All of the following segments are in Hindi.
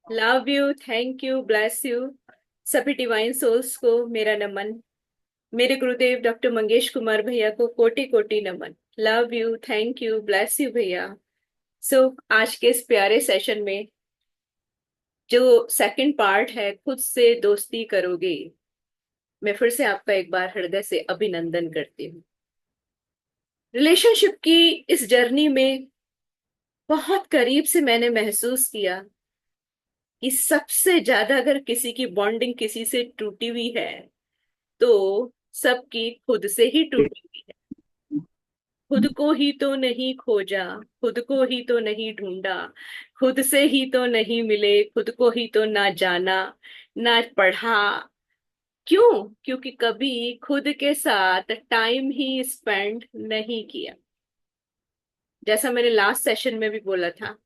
Love you, thank you, bless you. सभी डिवाइन सोल्स को मेरा नमन। मेरे गुरुदेव डॉक्टर मंगेश कुमार भैया को कोटि कोटि नमन। Love you, thank you, bless you भैया। सो आज के इस प्यारे सेशन में जो सेकंड पार्ट है, खुद से दोस्ती करोगे, मैं फिर से आपका एक बार हृदय से अभिनंदन करती हूँ। रिलेशनशिप की इस जर्नी में बहुत करीब से मैंने महसूस किया कि सबसे ज्यादा अगर किसी की बॉन्डिंग किसी से टूटी हुई है तो सबकी खुद से ही टूटी हुई है। खुद को ही तो नहीं खोजा, खुद को ही तो नहीं ढूंढा, खुद से ही तो नहीं मिले, खुद को ही तो ना जाना, ना पढ़ा। क्यों? क्योंकि कभी खुद के साथ टाइम ही स्पेंड नहीं किया। जैसा मैंने लास्ट सेशन में भी बोला था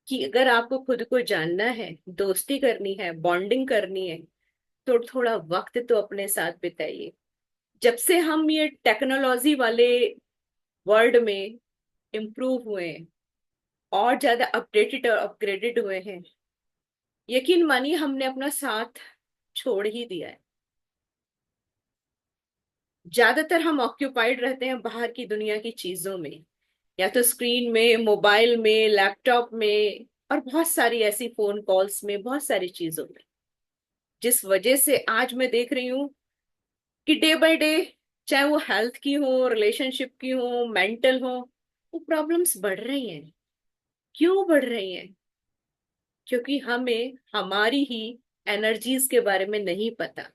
कि अगर आपको खुद को जानना है, दोस्ती करनी है, बॉन्डिंग करनी है, तो थोड़ा वक्त तो अपने साथ बिताइए। जब से हम ये टेक्नोलॉजी वाले वर्ल्ड में इम्प्रूव हुए हैं और ज्यादा अपडेटेड और अपग्रेडेड हुए हैं, यकीन मानिए हमने अपना साथ छोड़ ही दिया है। ज्यादातर हम ऑक्यूपाइड रहते हैं बाहर की दुनिया की चीजों में, या तो स्क्रीन में, मोबाइल में, लैपटॉप में, और बहुत सारी ऐसी फोन कॉल्स में, बहुत सारी चीजों में, जिस वजह से आज मैं देख रही हूँ कि डे बाय डे, चाहे वो हेल्थ की हो, रिलेशनशिप की हो, मेंटल हो, वो प्रॉब्लम्स बढ़ रही हैं। क्यों बढ़ रही हैं? क्योंकि हमें हमारी ही एनर्जीज के बारे में नहीं पता,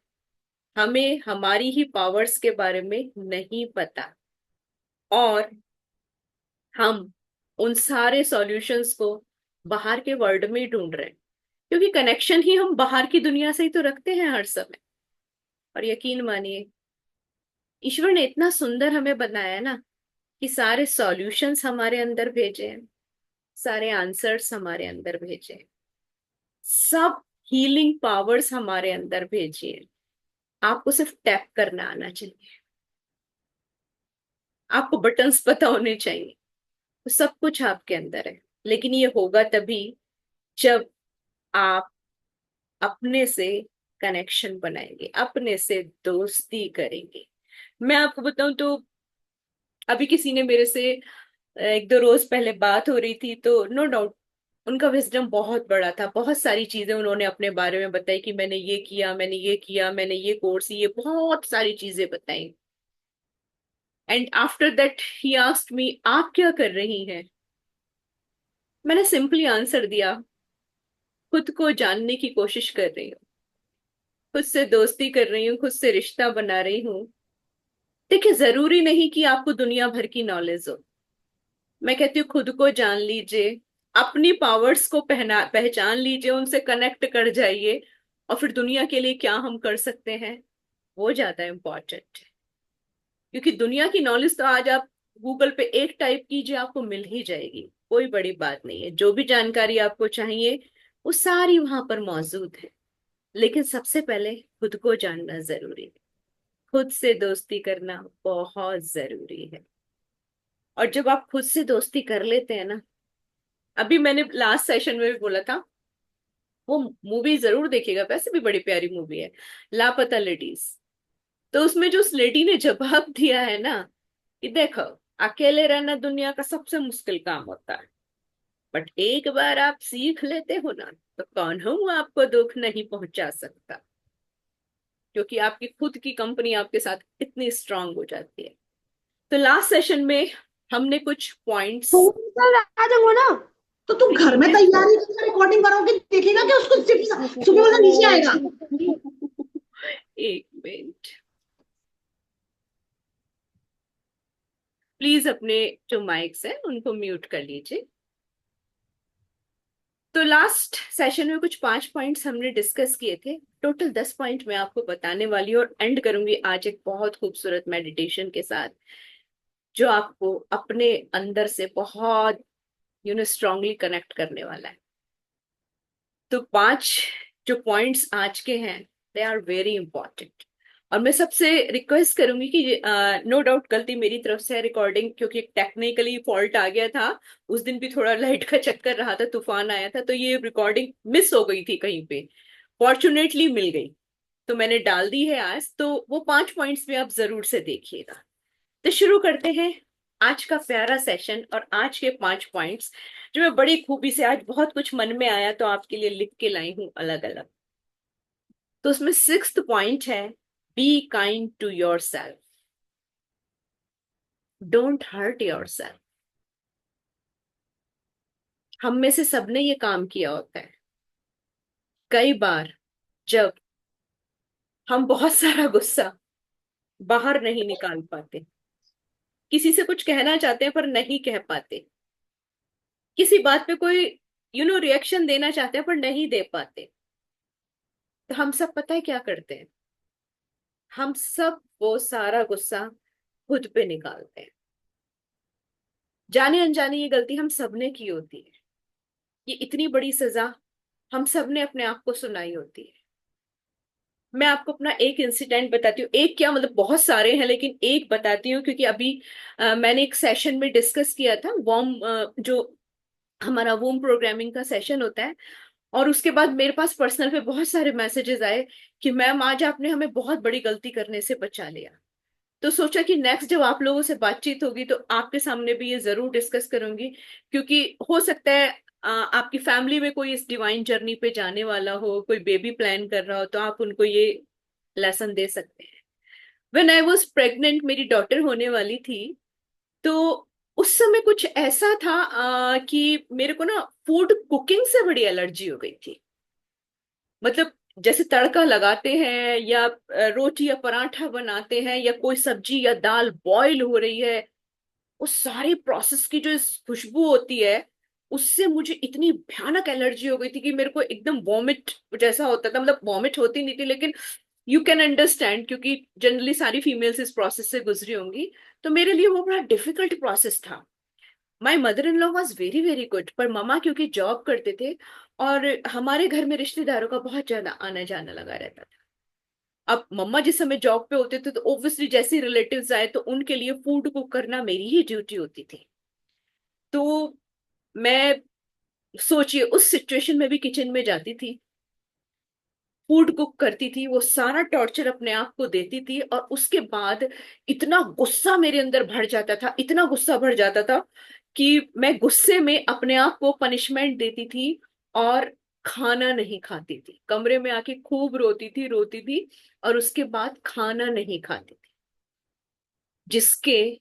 हमें हमारी ही पावर्स के बारे में नहीं पता, और हम उन सारे सॉल्यूशंस को बाहर के वर्ल्ड में ही ढूंढ रहे हैं। क्योंकि कनेक्शन ही हम बाहर की दुनिया से ही तो रखते हैं हर समय। और यकीन मानिए, ईश्वर ने इतना सुंदर हमें बनाया है ना, कि सारे सॉल्यूशंस हमारे अंदर भेजे हैं, सारे आंसर्स हमारे अंदर भेजे हैं, सब हीलिंग पावर्स हमारे अंदर भेजिए। आपको सिर्फ टैप करना आना चाहिए, आपको बटन्स पता होने चाहिए, तो सब कुछ आपके अंदर है। लेकिन ये होगा तभी जब आप अपने से कनेक्शन बनाएंगे, अपने से दोस्ती करेंगे। मैं आपको बताऊं तो अभी किसी ने मेरे से एक दो रोज पहले बात हो रही थी, तो नो डाउट उनका विजडम बहुत बड़ा था। बहुत सारी चीजें उन्होंने अपने बारे में बताई कि मैंने ये किया, मैंने ये किया, मैंने ये कोर्स, ये बहुत सारी चीजें बताई। And after that he asked me, आप क्या कर रही हैं? मैंने सिंपली आंसर दिया, खुद को जानने की कोशिश कर रही हूँ, खुद से दोस्ती कर रही हूँ, खुद से रिश्ता बना रही हूँ। देखिए, जरूरी नहीं कि आपको दुनिया भर की नॉलेज हो। मैं कहती हूँ खुद को जान लीजिए, अपनी पावर्स को पहचान लीजिए, उनसे कनेक्ट कर जाइए, और फिर दुनिया के लिए क्या हम कर सकते हैं, वो ज्यादा इम्पोर्टेंट है। क्योंकि दुनिया की नॉलेज तो आज आप गूगल पे एक टाइप कीजिए, आपको मिल ही जाएगी। कोई बड़ी बात नहीं है, जो भी जानकारी आपको चाहिए वो सारी वहां पर मौजूद है। लेकिन सबसे पहले खुद को जानना जरूरी है, खुद से दोस्ती करना बहुत जरूरी है। और जब आप खुद से दोस्ती कर लेते हैं ना, अभी मैंने लास्ट सेशन में भी बोला था, वो मूवी जरूर देखिएगा, वैसे भी बड़ी प्यारी मूवी है, लापता लेडीज। तो उसमें जो उस लेडी ने जवाब दिया है ना, कि देखो, अकेले रहना दुनिया का सबसे मुश्किल काम होता है, बट एक बार आप सीख लेते हो ना, तो कौन हूं आपको दुख नहीं पहुंचा सकता। क्योंकि आपकी खुद की कंपनी आपके साथ इतनी स्ट्रांग हो जाती है। तो लास्ट सेशन में हमने कुछ पॉइंट्स। तो कल आ जाऊंगा ना। तो तुम घर में तैयारी करके रिकॉर्डिंग करोगे, देखेगा कि उसको सुबह वाला नीचे आएगा। एक मिनट, प्लीज अपने जो माइक्स हैं उनको म्यूट कर लीजिए। तो लास्ट सेशन में कुछ 5 पॉइंट्स हमने डिस्कस किए थे। टोटल 10 पॉइंट मैं आपको बताने वाली हूँ, और एंड करूंगी आज एक बहुत खूबसूरत मेडिटेशन के साथ, जो आपको अपने अंदर से बहुत स्ट्रांगली कनेक्ट करने वाला है। तो 5 जो पॉइंट्स आज के हैं, दे आर वेरी इंपॉर्टेंट। और मैं सबसे रिक्वेस्ट करूंगी कि नो डाउट गलती मेरी तरफ से है, रिकॉर्डिंग क्योंकि टेक्निकली फॉल्ट आ गया था। उस दिन भी थोड़ा लाइट का चक्कर रहा था, तूफान आया था, तो ये रिकॉर्डिंग मिस हो गई थी कहीं पे। फॉर्चुनेटली मिल गई, तो मैंने डाल दी है आज। तो वो 5 पॉइंट्स भी आप जरूर से देखिएगा। तो शुरू करते हैं आज का प्यारा सेशन और आज के 5 पॉइंट्स, जो मैं बड़ी खूबी से, आज बहुत कुछ मन में आया तो आपके लिए लिख के लाई हूं अलग अलग। तो उसमें 6th पॉइंट है, be kind to yourself, don't hurt yourself. हम में से सबने ये काम किया होता है कई बार, जब हम बहुत सारा गुस्सा बाहर नहीं निकाल पाते, किसी से कुछ कहना चाहते हैं पर नहीं कह पाते, किसी बात पे कोई रिएक्शन देना चाहते हैं पर नहीं दे पाते। तो हम सब पता है क्या करते हैं, हम सब वो सारा गुस्सा खुद पे निकालते हैं। जाने अनजाने ये गलती हम सबने की होती है। ये इतनी बड़ी सजा हम सबने अपने आप को सुनाई होती है। मैं आपको अपना एक इंसिडेंट बताती हूँ, एक क्या मतलब बहुत सारे हैं, लेकिन एक बताती हूँ क्योंकि अभी मैंने एक सेशन में डिस्कस किया था वॉर्म, जो हमारा वूम प्रोग्रामिंग का सेशन होता है। और उसके बाद मेरे पास पर्सनल पे बहुत सारे मैसेजेस आए कि मैम आज आपने हमें बहुत बड़ी गलती करने से बचा लिया। तो सोचा कि नेक्स्ट जब आप लोगों से बातचीत होगी तो आपके सामने भी ये जरूर डिस्कस करूंगी, क्योंकि हो सकता है आपकी फैमिली में कोई इस डिवाइन जर्नी पे जाने वाला हो, कोई बेबी प्लान कर रहा हो, तो आप उनको ये लेसन दे सकते हैं। व्हेन आई वॉज प्रेग्नेंट, मेरी डॉटर होने वाली थी, तो उस समय कुछ ऐसा था कि मेरे को ना फूड कुकिंग से बड़ी एलर्जी हो गई थी। मतलब जैसे तड़का लगाते हैं या रोटी या पराठा बनाते हैं या कोई सब्जी या दाल बॉईल हो रही है, उस सारी प्रोसेस की जो इस खुशबू होती है, उससे मुझे इतनी भयानक एलर्जी हो गई थी कि मेरे को एकदम वॉमिट जैसा होता था। मतलब वॉमिट होती नहीं थी, लेकिन यू कैन अंडरस्टैंड क्योंकि जनरली सारी फीमेल्स इस प्रोसेस से गुजरी होंगी। तो मेरे लिए वो बड़ा डिफिकल्ट प्रोसेस था। My mother in law was very very good, पर ममा क्योंकि जॉब करते थे और हमारे घर में रिश्तेदारों का बहुत ज्यादा आना जाना लगा रहता था। अब मम्मा जिस समय जॉब पे होते थे तो ऑब्वियसली जैसे रिलेटिव्स आए तो उनके लिए फूड कुक करना मेरी ही ड्यूटी होती थी। तो मैं, सोचिए, उस सिचुएशन में भी किचन में जाती थी, फूड कुक करती थी, वो सारा टॉर्चर अपने आप को देती थी, और उसके बाद इतना गुस्सा मेरे अंदर भर जाता था, इतना गुस्सा भर जाता था कि मैं गुस्से में अपने आप को पनिशमेंट देती थी और खाना नहीं खाती थी, कमरे में आके खूब रोती थी और उसके बाद खाना नहीं खाती थी, जिसके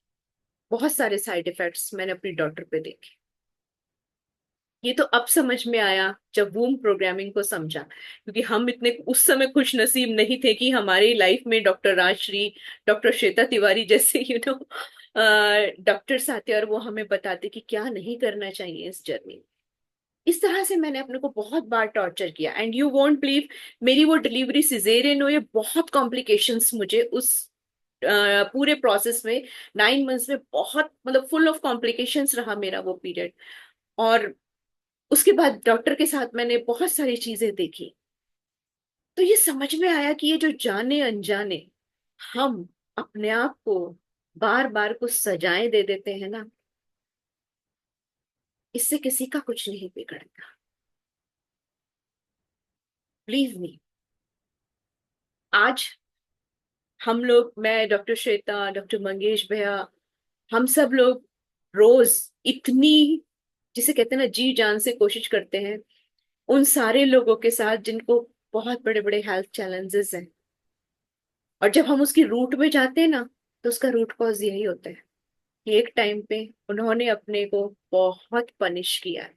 बहुत सारे साइड इफेक्ट्स मैंने अपनी डॉटर पे देखे। ये तो अब समझ में आया जब वूम प्रोग्रामिंग को समझा, क्योंकि हम इतने उस समय खुश नसीब नहीं थे कि हमारी लाइफ में डॉक्टर राजश्री, डॉक्टर श्वेता तिवारी जैसे डॉक्टर्स आते और वो हमें बताते कि क्या नहीं करना चाहिए इस जर्नी में। इस तरह से मैंने अपने को बहुत बार टॉर्चर किया, एंड यू वोंट बिलीव, मेरी वो डिलीवरी सिजेरियन हुई, बहुत कॉम्प्लिकेशंस मुझे उस पूरे प्रोसेस में, 9 मंथ्स में बहुत, मतलब फुल ऑफ कॉम्प्लिकेशंस रहा मेरा वो पीरियड। और उसके बाद डॉक्टर के साथ मैंने बहुत सारी चीजें देखी, तो ये समझ में आया कि ये जो जाने अनजाने हम अपने आप को बार बार कुछ सजाएं दे देते हैं ना, इससे किसी का कुछ नहीं बिगड़ता। बिलीव मी, आज हम लोग, मैं, डॉक्टर श्वेता, डॉक्टर मंगेश भैया, हम सब लोग रोज इतनी, जिसे कहते हैं ना, जी जान से कोशिश करते हैं उन सारे लोगों के साथ जिनको बहुत बड़े बड़े हेल्थ चैलेंजेस हैं। और जब हम उसकी रूट में जाते हैं ना, तो उसका रूट कॉज यही होता है कि एक टाइम पे उन्होंने अपने को बहुत पनिश किया है।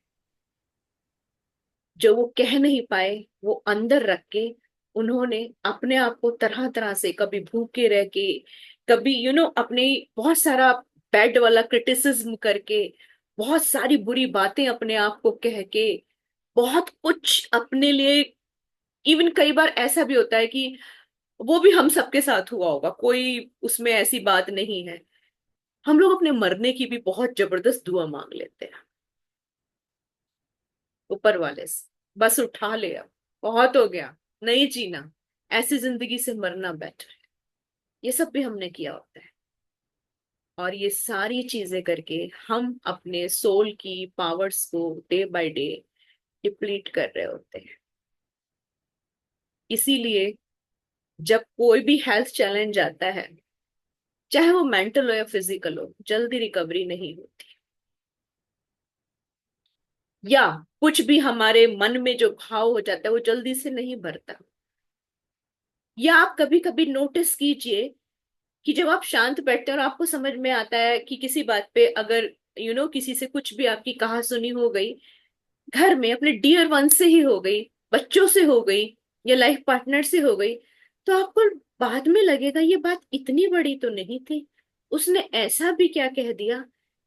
जो वो कह नहीं पाए, वो अंदर रख के उन्होंने अपने आप को तरह तरह से, कभी भूखे रह के, कभी अपने बहुत सारा बैड वाला क्रिटिसिज्म करके, बहुत सारी बुरी बातें अपने आप को कह के, बहुत कुछ अपने लिए। इवन कई बार ऐसा भी होता है कि वो भी हम सबके साथ हुआ होगा, कोई उसमें ऐसी बात नहीं है, हम लोग अपने मरने की भी बहुत जबरदस्त दुआ मांग लेते हैं ऊपर वाले से, बस उठा ले, अब बहुत हो गया, नहीं जीना, ऐसी जिंदगी से मरना बेटर है। ये सब भी हमने किया होता है। और ये सारी चीजें करके हम अपने सोल की पावर्स को डे बाय डे डिप्लीट कर रहे होते हैं। इसीलिए जब कोई भी हेल्थ चैलेंज आता है, चाहे वो मेंटल हो या फिजिकल हो, जल्दी रिकवरी नहीं होती। या कुछ भी हमारे मन में जो घाव हो जाता है वो जल्दी से नहीं भरता। या आप कभी कभी नोटिस कीजिए कि जब आप शांत बैठते हैं और आपको समझ में आता है कि किसी बात पे अगर किसी से कुछ भी आपकी कहा सुनी हो गई, घर में अपने डियर वन से ही हो गई, बच्चों से हो गई, या लाइफ पार्टनर से हो गई, तो आपको बाद में लगेगा ये बात इतनी बड़ी तो नहीं थी, उसने ऐसा भी क्या कह दिया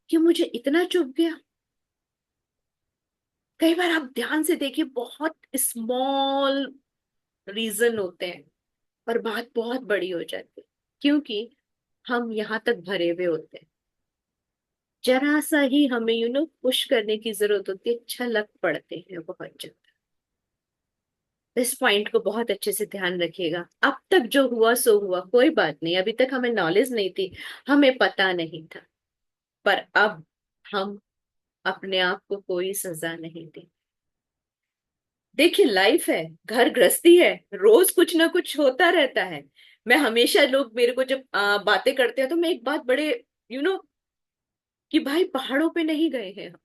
कि मुझे इतना चुभ गया। कई बार आप ध्यान से देखिए, बहुत स्मॉल रीजन होते हैं पर बात बहुत बड़ी हो जाती है, क्योंकि हम यहाँ तक भरे हुए होते हैं। जरा सा ही हमें पुश करने की जरूरत होती है, छलक पड़ते हैं बहुत ज्यादा। इस पॉइंट को बहुत अच्छे से ध्यान रखिएगा। अब तक जो हुआ सो हुआ, कोई बात नहीं, अभी तक हमें नॉलेज नहीं थी, हमें पता नहीं था। पर अब हम अपने आप को कोई सजा नहीं दें। देखिए, लाइफ है, घर गृहस्थी है, रोज कुछ ना कुछ होता रहता है। मैं हमेशा, लोग मेरे को जब बातें करते हैं तो मैं एक बात बड़े यू नो कि भाई पहाड़ों पे नहीं गए हैं हम,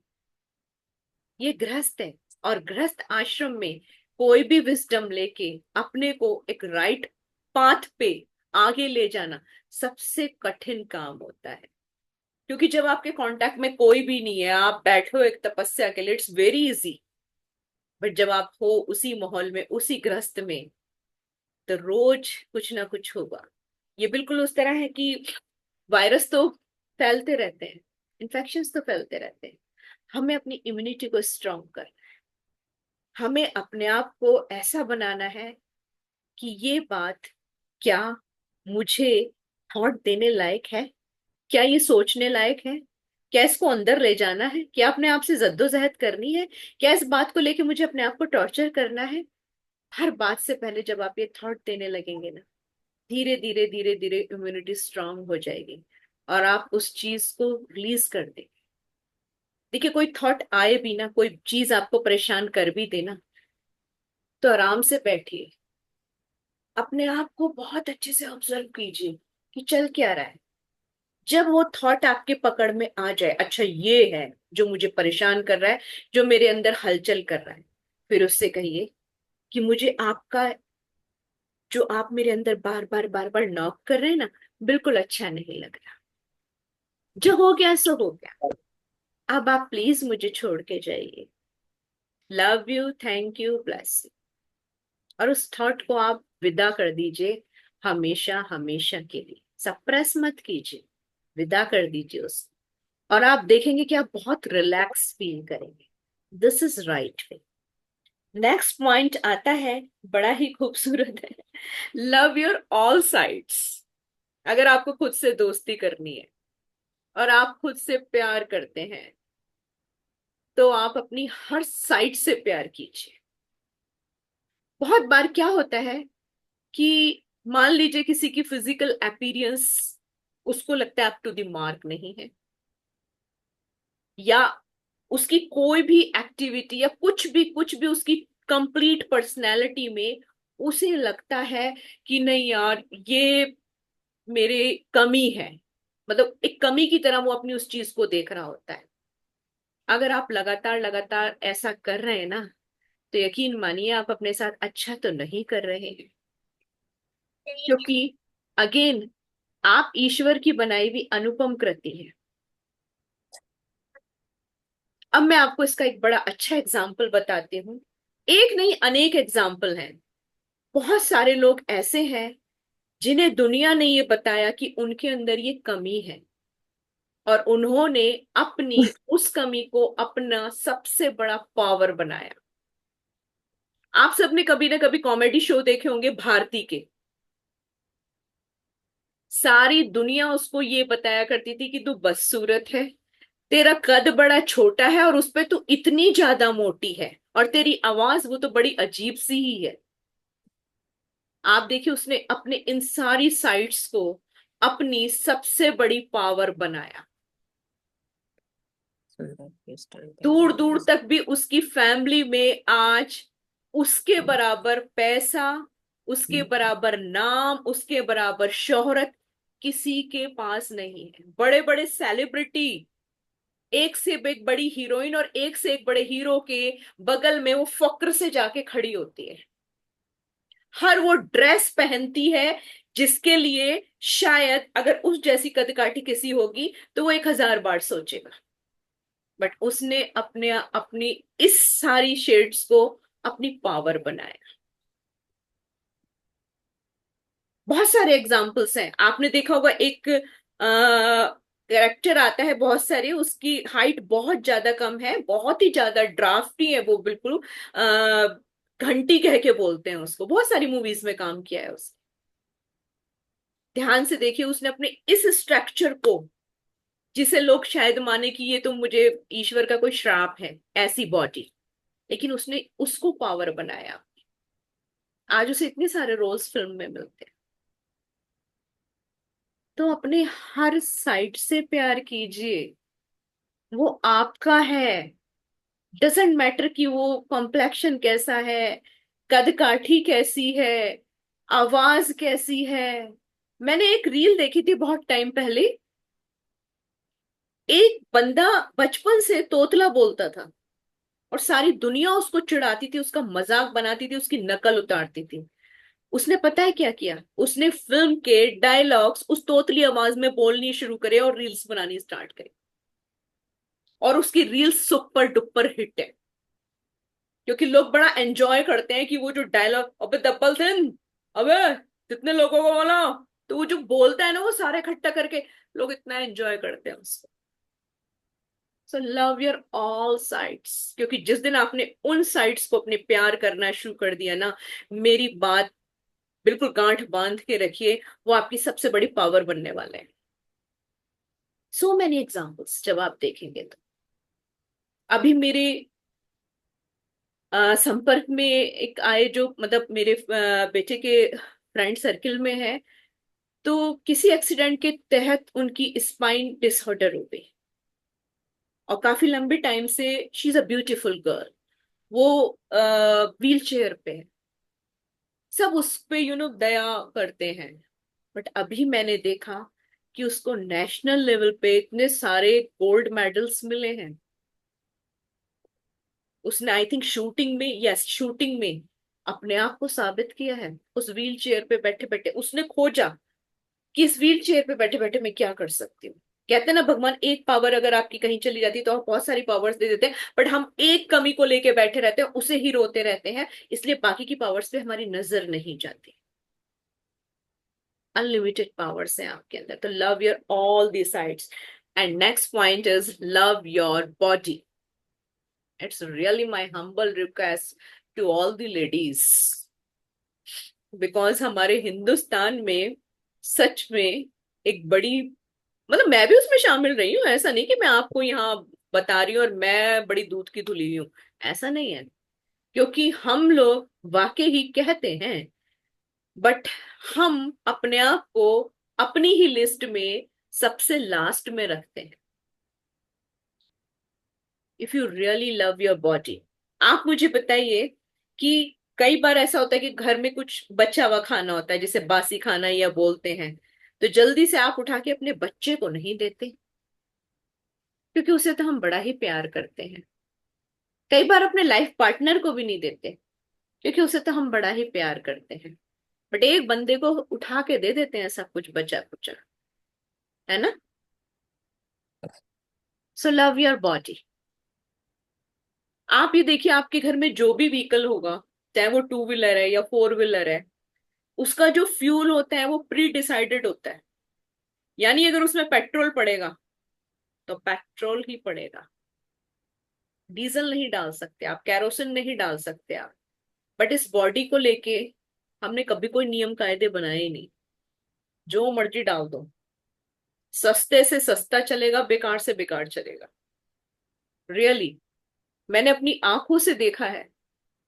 ये गृहस्थ है। और गृहस्थ आश्रम में कोई भी विजडम लेके अपने को एक राइट पाथ पे आगे ले जाना सबसे कठिन काम होता है। क्योंकि जब आपके कांटेक्ट में कोई भी नहीं है, आप बैठे हो एक तपस्या के लिए, इट्स वेरी इजी। बट जब आप हो उसी माहौल में, उसी गृहस्थ में, तो रोज कुछ ना कुछ होगा। ये बिल्कुल उस तरह है कि वायरस तो फैलते रहते हैं, इन्फेक्शंस तो फैलते रहते हैं। हमें अपनी इम्यूनिटी को स्ट्रांग करना है। हमें अपने आप को ऐसा बनाना है कि ये बात क्या मुझे थॉट देने लायक है, क्या ये सोचने लायक है, क्या इसको अंदर ले जाना है, क्या अपने आप से जद्दोजहद करनी है, क्या इस बात को लेके मुझे अपने आप को टॉर्चर करना है। हर बात से पहले जब आप ये थॉट देने लगेंगे ना, धीरे धीरे धीरे धीरे इम्यूनिटी स्ट्रांग हो जाएगी और आप उस चीज को रिलीज कर देंगे। देखिए, कोई थॉट आए भी ना, कोई चीज आपको परेशान कर भी देना, तो आराम से बैठिए, अपने आप को बहुत अच्छे से ऑब्जर्व कीजिए कि चल क्या रहा है। जब वो थॉट आपके पकड़ में आ जाए, अच्छा ये है जो मुझे परेशान कर रहा है, जो मेरे अंदर हलचल कर रहा है, फिर उससे कहिए कि मुझे आपका, जो आप मेरे अंदर बार बार बार बार नॉक कर रहे हैं ना, बिल्कुल अच्छा नहीं लग रहा। जो हो गया सो हो गया, अब आप प्लीज मुझे छोड़ के जाइए। Love you, thank you, bless you. और उस थॉट को आप विदा कर दीजिए, हमेशा हमेशा के लिए सप्रेस मत कीजिए, विदा कर दीजिए उसको। और आप देखेंगे कि आप बहुत रिलैक्स फील करेंगे। This is right way. Next point आता है, बड़ा ही खूबसूरत है। Love your all sides. अगर आपको खुद से दोस्ती करनी है और आप खुद से प्यार करते हैं, तो आप अपनी हर साइड से प्यार कीजिए। बहुत बार क्या होता है कि मान लीजिए किसी की फिजिकल अपीयरेंस, उसको लगता है अप टू द मार्क नहीं है, या उसकी कोई भी एक्टिविटी या कुछ भी उसकी कंप्लीट पर्सनैलिटी में उसे लगता है कि नहीं यार, ये मेरे कमी है, मतलब एक कमी की तरह वो अपनी उस चीज को देख रहा होता है। अगर आप लगातार लगातार ऐसा कर रहे हैं ना, तो यकीन मानिए आप अपने साथ अच्छा तो नहीं कर रहे हैं। क्योंकि अगेन, आप ईश्वर की बनाई हुई अनुपम कृति है। अब मैं आपको इसका एक बड़ा अच्छा एग्जाम्पल बताती हूँ। एक नहीं, अनेक एग्जाम्पल हैं। बहुत सारे लोग ऐसे हैं जिन्हें दुनिया ने ये बताया कि उनके अंदर ये कमी है, और उन्होंने अपनी उस कमी को अपना सबसे बड़ा पावर बनाया। आप सबने कभी ना कभी कॉमेडी शो देखे होंगे भारती के। सारी दुनिया उसको ये बताया करती थी कि तू बदसूरत है, तेरा कद बड़ा छोटा है, और उस पे तू इतनी ज्यादा मोटी है, और तेरी आवाज वो तो बड़ी अजीब सी ही है। आप देखिए उसने अपने इन सारी साइट्स को अपनी सबसे बड़ी पावर बनाया। दूर दूर तक भी उसकी फैमिली में आज उसके बराबर पैसा, उसके बराबर नाम, उसके बराबर शोहरत किसी के पास नहीं है। बड़े बड़े सेलिब्रिटी, एक से एक बड़ी हीरोइन और एक से एक बड़े हीरो के बगल में वो फक्र से जाके खड़ी होती है। हर वो ड्रेस पहनती है जिसके लिए शायद अगर उस जैसी कदकाठी किसी होगी तो वो 1000 बार सोचेगा। बट उसने अपने अपनी इस सारी शेड्स को अपनी पावर बनाया। बहुत सारे एग्जाम्पल्स हैं, आपने देखा होगा एक कैरेक्टर आता है, बहुत सारे, उसकी हाइट बहुत ज्यादा कम है, बहुत ही ज्यादा ड्राफ्टी है वो, बिल्कुल घंटी कह के बोलते हैं उसको। बहुत सारी मूवीज में काम किया है उसने। ध्यान से देखिए उसने अपने इस स्ट्रक्चर को, जिसे लोग शायद माने कि ये तो मुझे ईश्वर का कोई श्राप है, ऐसी बॉडी, लेकिन उसने उसको पावर बनाया। आज उसे इतने सारे रोल्स फिल्म में मिलते हैं। तो अपने हर साइड से प्यार कीजिए, वो आपका है। डजेंट मैटर कि वो कॉम्प्लेक्शन कैसा है, कद काठी कैसी है, आवाज कैसी है। मैंने एक रील देखी थी बहुत टाइम पहले, एक बंदा बचपन से तोतला बोलता था और सारी दुनिया उसको चिढ़ाती थी, उसका मजाक बनाती थी, उसकी नकल उतारती थी। उसने पता है क्या किया, उसने फिल्म के डायलॉग्स उस तोतली आवाज में बोलनी शुरू करे और रील्स बनानी स्टार्ट करे। और उसकी रील्स सुपर डुपर हिट है, क्योंकि लोग बड़ा एंजॉय करते हैं कि वो जो डायलॉग, अबे दब्बल सिंह, अबे कितने लोगों को बोला, तो वो जो बोलता है ना वो सारे इकट्ठा करके, लोग इतना एंजॉय करते हैं उसको। सो लव योर ऑल साइड्स, क्योंकि जिस दिन आपने उन साइड्स को अपने प्यार करना शुरू कर दिया ना, मेरी बात बिल्कुल गांठ बांध के रखिए, वो आपकी सबसे बड़ी पावर बनने वाले हैं। सो मैनी एग्जाम्पल्स जब आप देखेंगे तो। अभी मेरे संपर्क में एक आए जो, मतलब मेरे बेटे के फ्रेंड सर्किल में है, तो किसी एक्सीडेंट के तहत उनकी स्पाइन डिसऑर्डर हो गई और काफी लंबे टाइम से she is a beautiful girl, वो व्हील चेयर पे है। सब उस पे दया करते हैं। बट अभी मैंने देखा कि उसको नेशनल लेवल पे इतने सारे गोल्ड मेडल्स मिले हैं। उसने आई थिंक शूटिंग में, यस शूटिंग में अपने आप को साबित किया है। उस व्हील चेयर पे बैठे बैठे उसने खोजा कि इस व्हील चेयर पे बैठे बैठे मैं क्या कर सकती हूँ। कहते हैं ना, भगवान एक पावर अगर आपकी कहीं चली जाती है तो आप बहुत सारी पावर्स दे देते हैं, बट हम एक कमी को लेके बैठे रहते हैं, उसे ही रोते रहते हैं, इसलिए बाकी की पावर्स पे हमारी नजर नहीं जाती। अनलिमिटेड पावर्स हैं आपके अंदर, तो love your all the sides. And next point is love your body. It's really my humble request to all the ladies, because हमारे हिंदुस्तान में सच में एक बड़ी, मतलब मैं भी उसमें शामिल रही हूँ, ऐसा नहीं कि मैं आपको यहाँ बता रही हूँ और मैं बड़ी दूध की धुली हूँ, ऐसा नहीं है। क्योंकि हम लोग वाकई ही कहते हैं, बट हम अपने आप को अपनी ही लिस्ट में सबसे लास्ट में रखते हैं। If you really love your body, आप मुझे बताइए कि कई बार ऐसा होता है कि घर में कुछ बचा हुआ खाना होता है, जिसे बासी खाना या बोलते हैं, तो जल्दी से आप उठा के अपने बच्चे को नहीं देते, क्योंकि उसे तो हम बड़ा ही प्यार करते हैं। कई बार अपने लाइफ पार्टनर को भी नहीं देते, क्योंकि उसे तो हम बड़ा ही प्यार करते हैं, बट एक बंदे को उठा के दे देते हैं सब कुछ बचा कुचा, है ना। सो लव योर बॉडी। आप ये देखिए आपके घर में जो भी व्हीकल होगा, चाहे वो टू व्हीलर है या फोर व्हीलर है, उसका जो फ्यूल होता है वो प्री डिसाइडेड होता है। यानी अगर उसमें पेट्रोल पड़ेगा तो पेट्रोल ही पड़ेगा, डीजल नहीं डाल सकते आप, कैरोसिन नहीं डाल सकते आप। बट इस बॉडी को लेके हमने कभी कोई नियम कायदे बनाए ही नहीं, जो मर्जी डाल दो, सस्ते से सस्ता चलेगा, बेकार से बेकार चलेगा। रियली मैंने अपनी आंखों से देखा है,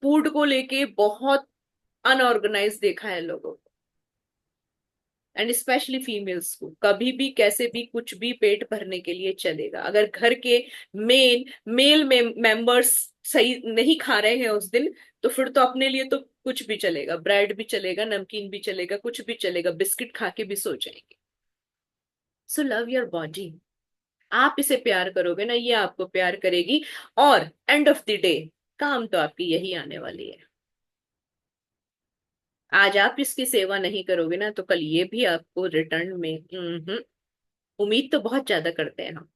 फूड को लेके बहुत अनऑर्गेनाइज देखा है लोगों को, एंड स्पेशली फीमेल्स को। कभी भी कैसे भी कुछ भी पेट भरने के लिए चलेगा। अगर घर के मेल मेंबर्स सही नहीं खा रहे हैं उस दिन, तो फिर तो अपने लिए तो कुछ भी चलेगा, ब्रेड भी चलेगा, नमकीन भी चलेगा, कुछ भी चलेगा, बिस्किट खा के भी सो जाएंगे। सो लव योर बॉडी। आप इसे प्यार करोगे ना, ये आपको प्यार करेगी। और एंड ऑफ द डे काम तो आपकी यही आने वाली है। आज आप इसकी सेवा नहीं करोगे ना, तो कल ये भी आपको रिटर्न में उम्मीद तो बहुत ज्यादा करते हैं हम।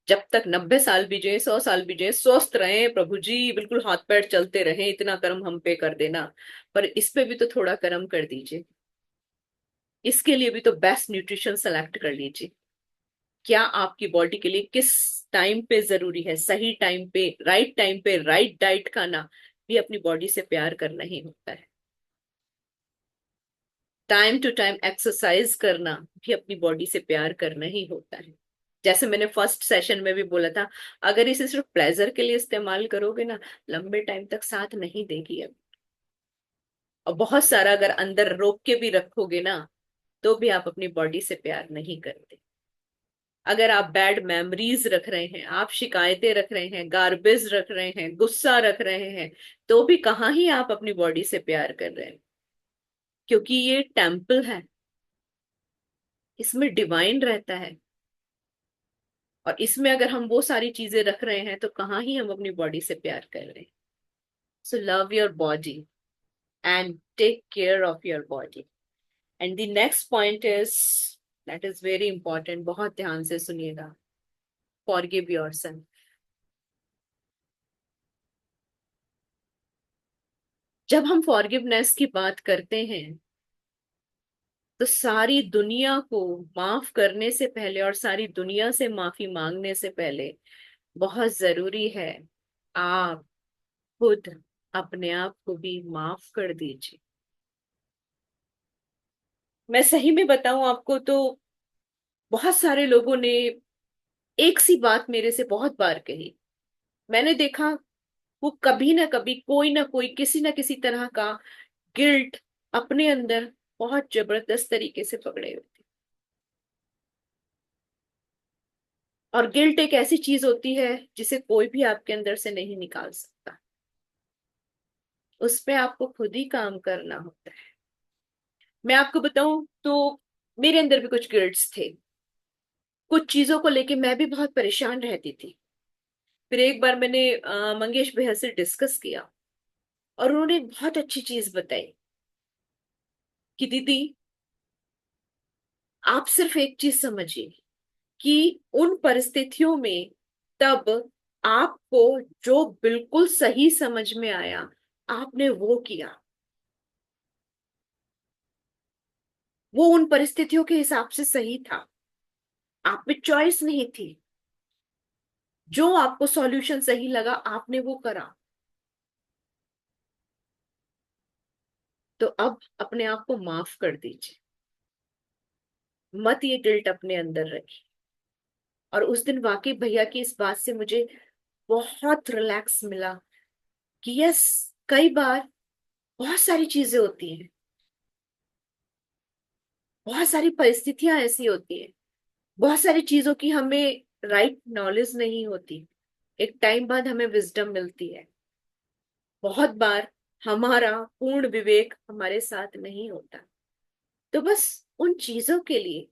जब तक 90 साल भी जिए, 100 साल भी जिए, स्वस्थ रहे प्रभु जी, बिल्कुल हाथ पैर चलते रहे, इतना कर्म हम पे कर देना। पर इस पे भी तो थोड़ा कर्म कर दीजिए। इसके लिए भी तो बेस्ट न्यूट्रिशन सेलेक्ट कर लीजिए। क्या आपकी बॉडी के लिए किस टाइम पे जरूरी है, सही टाइम पे राइट डाइट खाना भी अपनी बॉडी से प्यार करना ही होता है। टाइम टू टाइम एक्सरसाइज करना भी अपनी बॉडी से प्यार करना ही होता है। जैसे मैंने फर्स्ट सेशन में भी बोला था, अगर इसे सिर्फ प्लेजर के लिए इस्तेमाल करोगे ना, लंबे टाइम तक साथ नहीं देगी अब। और बहुत सारा अगर अंदर रोक के भी रखोगे ना, तो भी आप अपनी बॉडी से प्यार नहीं करते। अगर आप बैड मेमोरीज रख रहे हैं, आप शिकायतें रख रहे हैं, गार्बेज रख रहे हैं, गुस्सा रख रहे हैं, तो भी कहाँ ही आप अपनी बॉडी से प्यार कर रहे हैं। क्योंकि ये टेम्पल है, इसमें डिवाइन रहता है। और इसमें अगर हम वो सारी चीजें रख रहे हैं, तो कहाँ ही हम अपनी बॉडी से प्यार कर रहे हैं। So love your body and take care of your body. And the next point is, that is very important, बहुत ध्यान से सुनिएगा। Forgive yourself. जब हम फॉरगिवनेस की बात करते हैं, तो सारी दुनिया को माफ करने से पहले और सारी दुनिया से माफी मांगने से पहले बहुत जरूरी है आप खुद अपने आप को भी माफ कर दीजिए। मैं सही में बताऊं आपको तो, बहुत सारे लोगों ने एक सी बात मेरे से बहुत बार कही। मैंने देखा वो कभी ना कभी कोई ना कोई किसी ना किसी तरह का गिल्ट अपने अंदर बहुत जबरदस्त तरीके से पकड़े हुए थे। और गिल्ट एक ऐसी चीज होती है जिसे कोई भी आपके अंदर से नहीं निकाल सकता। उस पे आपको खुद ही काम करना होता है। मैं आपको बताऊं तो मेरे अंदर भी कुछ गिल्ट्स थे। कुछ चीजों को लेके मैं भी बहुत परेशान रहती थी। फिर एक बार मैंने मंगेश भैया से डिस्कस किया, और उन्होंने एक बहुत अच्छी चीज बताई कि दीदी, आप सिर्फ एक चीज समझिए कि उन परिस्थितियों में तब आपको जो बिल्कुल सही समझ में आया, आपने वो किया। वो उन परिस्थितियों के हिसाब से सही था, आप में चॉइस नहीं थी। जो आपको सॉल्यूशन सही लगा, आपने वो करा। तो अब अपने आप को माफ कर दीजिए, मत ये गिल्ट अपने अंदर रखिए। और उस दिन वाकई भैया की इस बात से मुझे बहुत रिलैक्स मिला कि यस, कई बार बहुत सारी चीजें होती हैं, बहुत सारी परिस्थितियां ऐसी होती हैं, बहुत सारी चीजों की हमें राइट नॉलेज नहीं होती। एक टाइम बाद हमें विजडम मिलती है। बहुत बार हमारा पूर्ण विवेक हमारे साथ नहीं होता। तो बस उन चीजों के लिए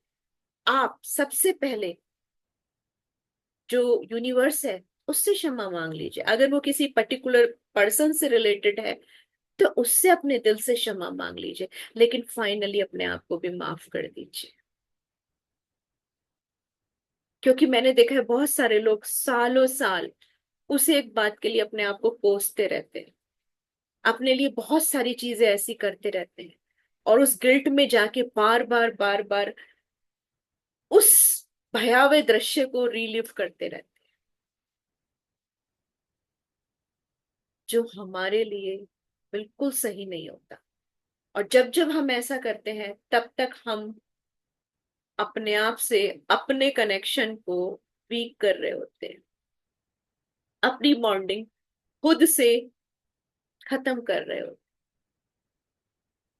आप सबसे पहले जो यूनिवर्स है उससे क्षमा मांग लीजिए। अगर वो किसी पर्टिकुलर पर्सन से रिलेटेड है, तो उससे अपने दिल से क्षमा मांग लीजिए। लेकिन फाइनली अपने आप को भी माफ कर दीजिए। क्योंकि मैंने देखा है बहुत सारे लोग सालों साल उस एक बात के लिए अपने आप को कोसते रहते हैं, अपने लिए बहुत सारी चीजें ऐसी करते रहते हैं, और उस गिल्ट में जाके बार बार उस भयावह दृश्य को रिलीव करते रहते हैं, जो हमारे लिए बिल्कुल सही नहीं होता। और जब जब हम ऐसा करते हैं, तब तक हम अपने आप से अपने कनेक्शन को वीक कर रहे होते हैं, अपनी बॉन्डिंग खुद से खत्म कर रहे होते हैं।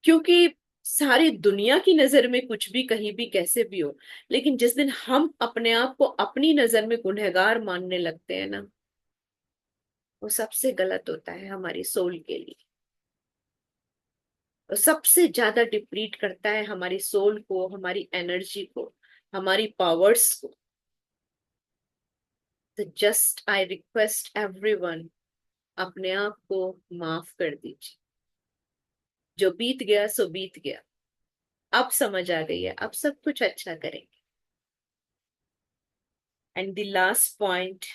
क्योंकि सारी दुनिया की नजर में कुछ भी कहीं भी कैसे भी हो, लेकिन जिस दिन हम अपने आप को अपनी नजर में गुनहगार मानने लगते हैं ना, वो सबसे गलत होता है हमारी सोल के लिए। और सबसे ज्यादा डिप्लीट करता है हमारी सोल को, हमारी एनर्जी को, हमारी पावर्स को। तो जस्ट आई रिक्वेस्ट एवरीवन, अपने आप को माफ कर दीजिए। जो बीत गया सो बीत गया। अब समझ आ गई है, अब सब कुछ अच्छा करेंगे। And the last point,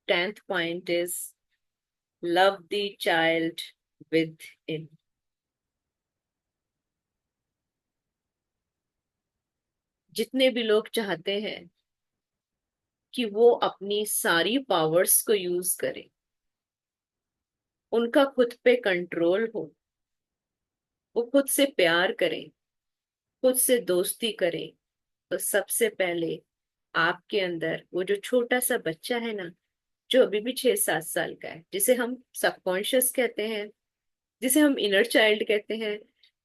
10th point is love the child within। जितने भी लोग चाहते हैं कि वो अपनी सारी पावर्स को यूज करें, उनका खुद पे कंट्रोल हो, वो खुद से प्यार करें, खुद से दोस्ती करें, तो सबसे पहले आपके अंदर वो जो छोटा सा बच्चा है ना, जो अभी भी 6-7 साल का है, जिसे हम सबकॉन्शियस कहते हैं, जिसे हम इनर चाइल्ड कहते हैं,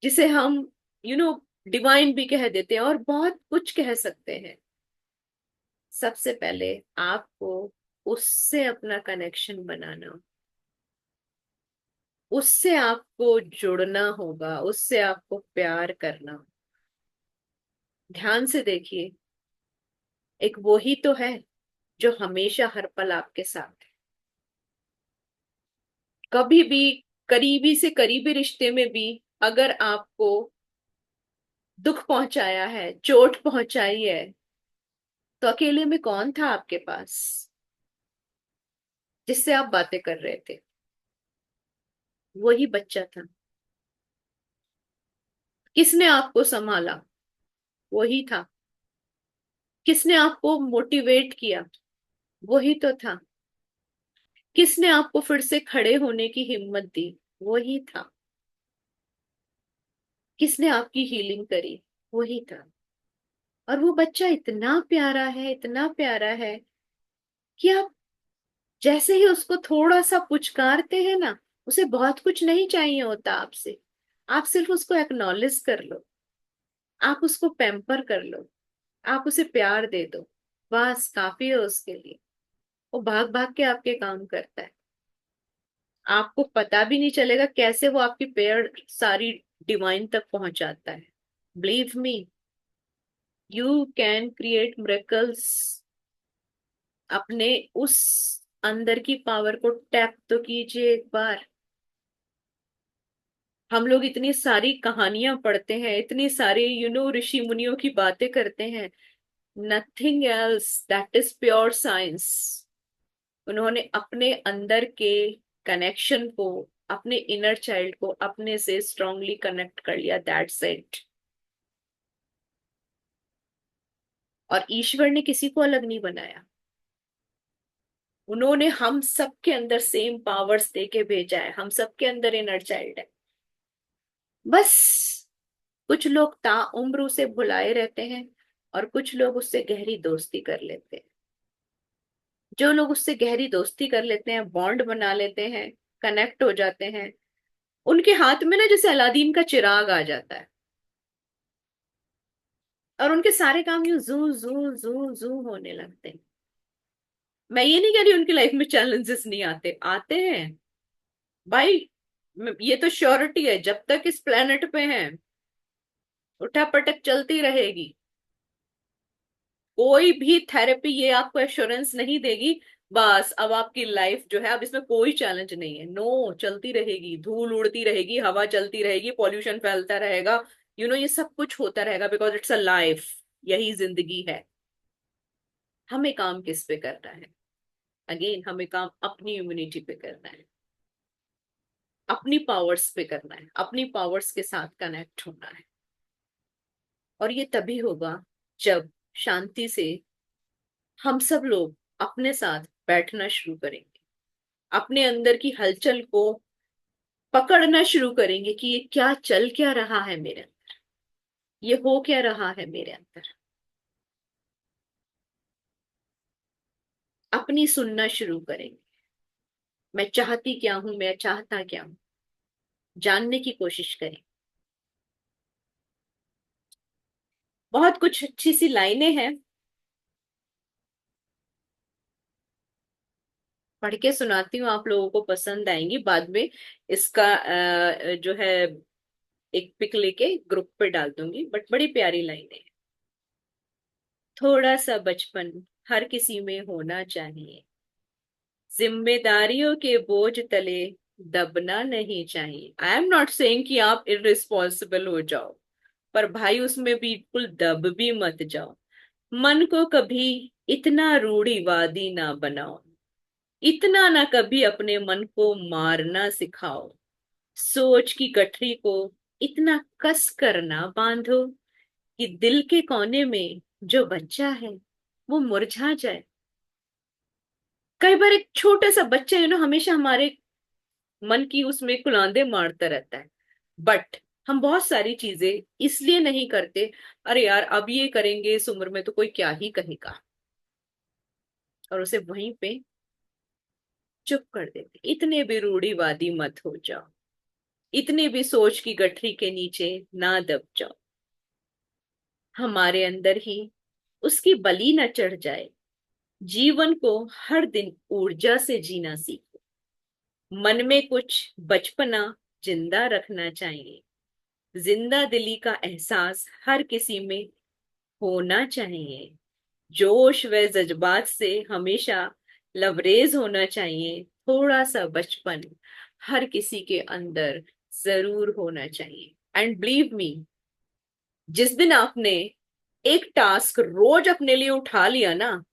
जिसे हम यू नो डिवाइन भी कह देते हैं, और बहुत कुछ कह सकते हैं। सबसे पहले आपको उससे अपना कनेक्शन बनाना, उससे आपको जुड़ना होगा, उससे आपको प्यार करना। ध्यान से देखिए, एक वो ही तो है जो हमेशा हर पल आपके साथ है। कभी भी करीबी से करीबी रिश्ते में भी अगर आपको दुख पहुंचाया है, चोट पहुंचाई है, तो अकेले में कौन था आपके पास जिससे आप बातें कर रहे थे? वही बच्चा था। किसने आपको संभाला? वही था। किसने आपको मोटिवेट किया? वही तो था। किसने आपको फिर से खड़े होने की हिम्मत दी? वही था। किसने आपकी हीलिंग करी? वही था। और वो बच्चा इतना प्यारा है, इतना प्यारा है कि आप जैसे ही उसको थोड़ा सा पुचकारते हैं ना, उसे बहुत कुछ नहीं चाहिए होता आपसे। आप सिर्फ उसको एक्नॉलेज कर लो, आप उसको पैम्पर कर लो, आप उसे प्यार दे दो, बस काफी है उसके लिए। वो भाग भाग के आपके काम करता है। आपको पता भी नहीं चलेगा कैसे वो आपकी प्रेयर सारी डिवाइन तक पहुंचाता है। Believe me, you can create miracles. अपने उस अंदर की पावर को टैप तो कीजिए एक बार। हम लोग इतनी सारी कहानियां पढ़ते हैं, इतनी सारी ऋषि मुनियों की बातें करते हैं। Nothing else, that is pure science. उन्होंने अपने अंदर के कनेक्शन को, अपने इनर चाइल्ड को अपने से स्ट्रांगली कनेक्ट कर लिया, दैट्स इट। और ईश्वर ने किसी को अलग नहीं बनाया। उन्होंने हम सबके अंदर सेम पावर्स देके भेजा है, हम सबके अंदर इनर चाइल्ड है। बस कुछ लोग ताउम्र उसे भुलाए रहते हैं, और कुछ लोग उससे गहरी दोस्ती कर लेते हैं। जो लोग उससे गहरी दोस्ती कर लेते हैं, बॉन्ड बना लेते हैं, कनेक्ट हो जाते हैं, उनके हाथ में ना जैसे अलादीन का चिराग आ जाता है, और उनके सारे काम यूं जू जू जू जू होने लगते हैं। मैं ये नहीं कह रही उनकी लाइफ में चैलेंजेस नहीं आते, आते हैं भाई। ये तो श्योरिटी है, जब तक इस प्लेनेट पे हैं उठापटक चलती रहेगी। कोई भी थेरेपी ये आपको एश्योरेंस नहीं देगी बस अब आपकी लाइफ जो है, अब इसमें कोई चैलेंज नहीं है। नो, चलती रहेगी, धूल उड़ती रहेगी, हवा चलती रहेगी, पॉल्यूशन फैलता रहेगा, ये सब कुछ होता रहेगा, बिकॉज इट्स अ लाइफ। यही जिंदगी है। हमें काम किस पे करना है? अगेन, हमें काम अपनी इम्यूनिटी पे करना है, अपनी पावर्स पे करना है, अपनी पावर्स के साथ कनेक्ट होना है। और ये तभी होगा जब शांति से हम सब लोग अपने साथ बैठना शुरू करेंगे, अपने अंदर की हलचल को पकड़ना शुरू करेंगे कि ये क्या चल क्या रहा है मेरे अंदर, ये हो क्या रहा है मेरे अंदर। अपनी सुनना शुरू करेंगे। मैं चाहती क्या हूं, मैं चाहता क्या हूं, जानने की कोशिश करें। बहुत कुछ अच्छी सी लाइनें हैं, पढ़ के सुनाती हूँ, आप लोगों को पसंद आएंगी बाद में। इसका जो है एक पिक लेके ग्रुप पे डाल दूंगी, बट बड़ी प्यारी लाइनें हैं। थोड़ा सा बचपन हर किसी में होना चाहिए, जिम्मेदारियों के बोझ तले दबना नहीं चाहिए। आई एम नॉट सेइंग कि आप इररिस्पॉन्सिबल हो जाओ, पर भाई उसमें बिल्कुल दब भी मत जाओ। मन को कभी इतना रूढ़िवादी ना बनाओ, इतना ना कभी अपने मन को मारना सिखाओ। सोच की गठरी को इतना कस कर ना बांधो कि दिल के कोने में जो बच्चा है वो मुरझा जाए। कई बार एक छोटा सा बच्चा हमेशा हमारे मन की उसमें कुलांदे मारता रहता है, बट हम बहुत सारी चीजें इसलिए नहीं करते, अरे यार अब ये करेंगे इस उम्र में तो कोई क्या ही कहेगा, और उसे वहीं पे चुप कर देते। इतने भी रूढ़िवादी मत हो जाओ, इतने भी सोच की गठरी के नीचे ना दब जाओ। हमारे अंदर ही उसकी बलि न चढ़ जाए। जीवन को हर दिन ऊर्जा से जीना सीखो। मन में कुछ बचपना जिंदा रखना चाहिए। जिंदा दिली का एहसास हर किसी में होना चाहिए। जोश व जज्बात से हमेशा लबरेज होना चाहिए। थोड़ा सा बचपन हर किसी के अंदर जरूर होना चाहिए। एंड बिलीव मी, जिस दिन आपने एक टास्क रोज अपने लिए उठा लिया ना,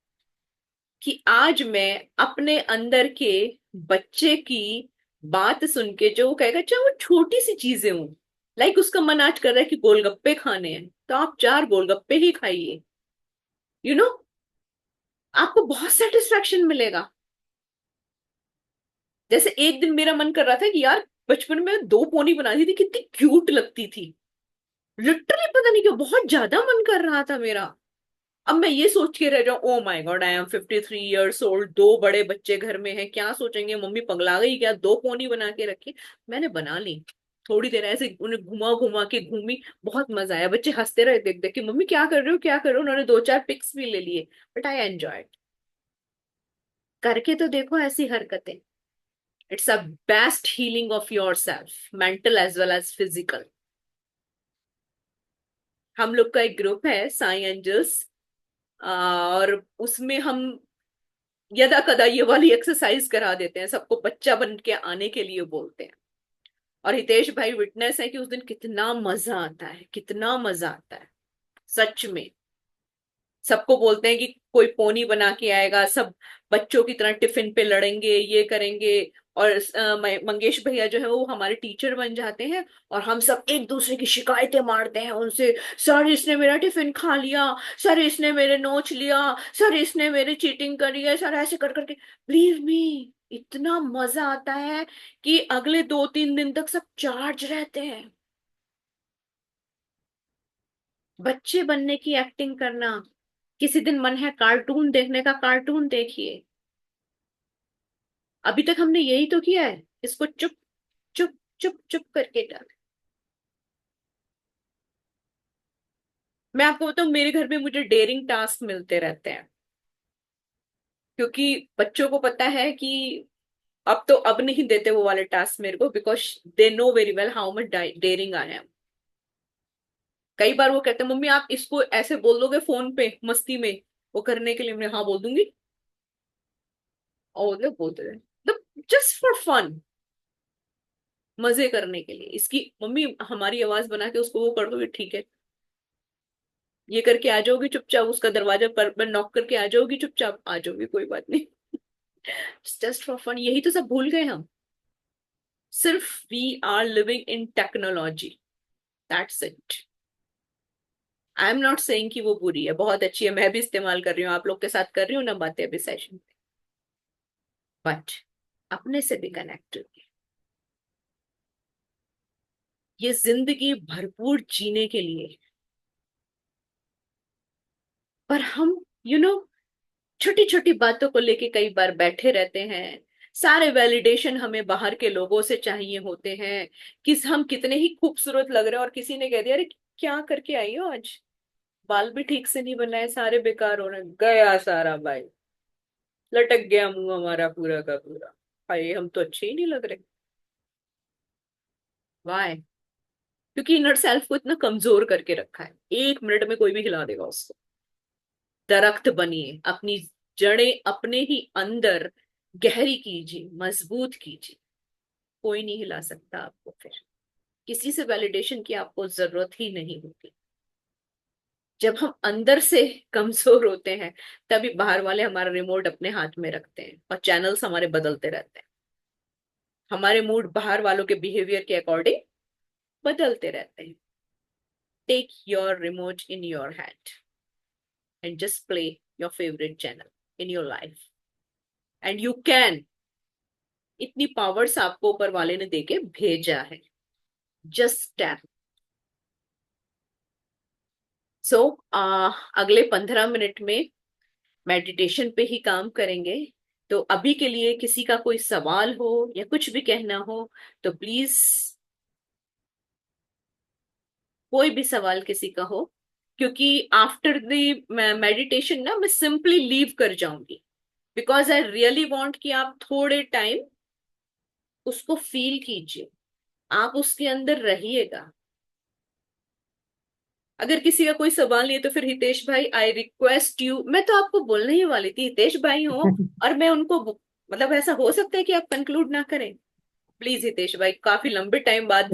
कि आज मैं अपने अंदर के बच्चे की बात सुन के, जो वो कहेगा चाहे वो छोटी सी चीजें हों, लाइक उसका मन आज कर रहा है कि गोलगप्पे खाने हैं, तो आप 4 गोलगप्पे ही खाइए। यू नो, आपको बहुत सेटिस्फेक्शन मिलेगा। जैसे एक दिन मेरा मन कर रहा था कि यार बचपन में 2 पोनी बनाती थी, कितनी क्यूट लगती थी। लिटरली पता नहीं क्यों बहुत ज्यादा मन कर रहा था मेरा। अब मैं ये सोच के रह जाऊं, oh my God I am 53 years old, 2 बड़े बच्चे घर में हैं, क्या सोचेंगे मम्मी पगला गई क्या, 2 पोनी बना के रखी। मैंने बना ली। थोड़ी देर ऐसे उन्हें घुमा घुमा के घूमी, बहुत मजा आया। बच्चे हंसते रहे देख देख के, मम्मी क्या कर रहे हो क्या कर रहे हो। उन्होंने 2-4 पिक्स भी ले लिए, बट आई एंजॉयड। करके तो देखो ऐसी हरकतें। It's a best healing of yourself, mental as well as physical. हम लोग का एक ग्रुप है साई एंजल्स, और उसमें हम यदा कदा ये वाली एक्सरसाइज करा देते हैं, सबको बच्चा बन के आने के लिए बोलते हैं। और हितेश भाई विटनेस है कि उस दिन कितना मजा आता है, कितना मजा आता है सच में। सबको बोलते हैं कि कोई पोनी बना के आएगा, सब बच्चों की तरह टिफिन पे लड़ेंगे, ये करेंगे। और मंगेश भैया जो है वो हमारे टीचर बन जाते हैं, और हम सब एक दूसरे की शिकायतें मारते हैं उनसे। सर इसने मेरा टिफिन खा लिया, सर इसने मेरे नोच लिया, सर इसने मेरी चीटिंग करी है, सर ऐसे कर करके। बिलीव मी, इतना मजा आता है कि अगले 2-3 दिन तक सब चार्ज रहते हैं। बच्चे बनने की एक्टिंग करना। किसी दिन मन है कार्टून देखने का, कार्टून देखिए। अभी तक हमने यही तो किया है, इसको चुप चुप चुप चुप करके डाल। मैं आपको बताऊं, मेरे घर में मुझे डेयरिंग टास्क मिलते रहते हैं, क्योंकि बच्चों को पता है कि अब नहीं देते वो वाले टास्क मेरे को, because they know very well how much daring I am. कई बार वो कहते हैं मम्मी आप इसको ऐसे बोल दोगे फोन पे मस्ती में, वो करने के लिए मैं हाँ बोल दूंगी। और वो लोग बोलते रहे, जस्ट फॉर फन, मजे करने के लिए। इसकी मम्मी हमारी आवाज बना के उसको वो कर दोगे, ठीक है ये करके आ जाओगी चुपचाप, उसका दरवाजा पर नॉक करके आ जाओगी चुपचाप, आ जाओगी कोई बात नहीं। जस्ट फॉर फन, यही तो सब भूल गए हम। सिर्फ we are living in technology, that's it. I am not saying कि वो बुरी है, बहुत अच्छी है, मैं भी इस्तेमाल कर रही हूँ, आप लोग के साथ कर रही हूँ ना बातें अभी सेशन। बट अपने से भी कनेक्ट, ये जिंदगी भरपूर जीने के लिए। पर हम यू नो छोटी छोटी बातों को लेके कई बार बैठे रहते हैं। सारे वैलिडेशन हमें बाहर के लोगों से चाहिए होते हैं, कि हम कितने ही खूबसूरत लग रहे हैं, और किसी ने कह दिया अरे क्या करके आई हो आज, बाल भी ठीक से नहीं बनाए, सारे बेकार होने गया सारा भाई। लटक गया मुंह हमारा पूरा का पूरा। भाई हम तो अच्छे ही नहीं लग रहे। वाह। क्योंकि इनर सेल्फ को इतना कमजोर करके रखा है, 1 मिनट में कोई भी हिला देगा उसको। दरख्त बनिए, अपनी जड़ें अपने ही अंदर गहरी कीजिए, मजबूत कीजिए। कोई नहीं हिला सकता आपको फिर। किसी से वैलिडेशन की आपको जरूरत ही नहीं होती। जब हम अंदर से कमजोर होते हैं, तभी बाहर वाले हमारा रिमोट अपने हाथ में रखते हैं और चैनल्स हमारे बदलते रहते हैं। हमारे मूड बाहर वालों के बिहेवियर के अकॉर्डिंग बदलते रहते हैं। Take your remote in your hand and just play your favourite channel in your life and you can. इतनी पावर्स आपको ऊपर वाले ने देके भेजा है। Just tap. सो अगले 15 मिनट में मेडिटेशन पे ही काम करेंगे। तो अभी के लिए किसी का कोई सवाल हो या कुछ भी कहना हो तो प्लीज, कोई भी सवाल किसी का हो, क्योंकि आफ्टर द मेडिटेशन ना मैं सिंपली लीव कर जाऊंगी। बिकॉज आई रियली वांट कि आप थोड़े टाइम उसको फील कीजिए, आप उसके अंदर रहिएगा। अगर किसी का कोई सवाल नहीं है तो फिर हितेश भाई, आई रिक्वेस्ट यू, मैं तो आपको बोलने ही वाली थी, हितेश भाई हो और मैं उनको मतलब ऐसा हो सकता है कि आप कंक्लूड ना करें। प्लीज हितेश भाई, काफी लंबे टाइम बाद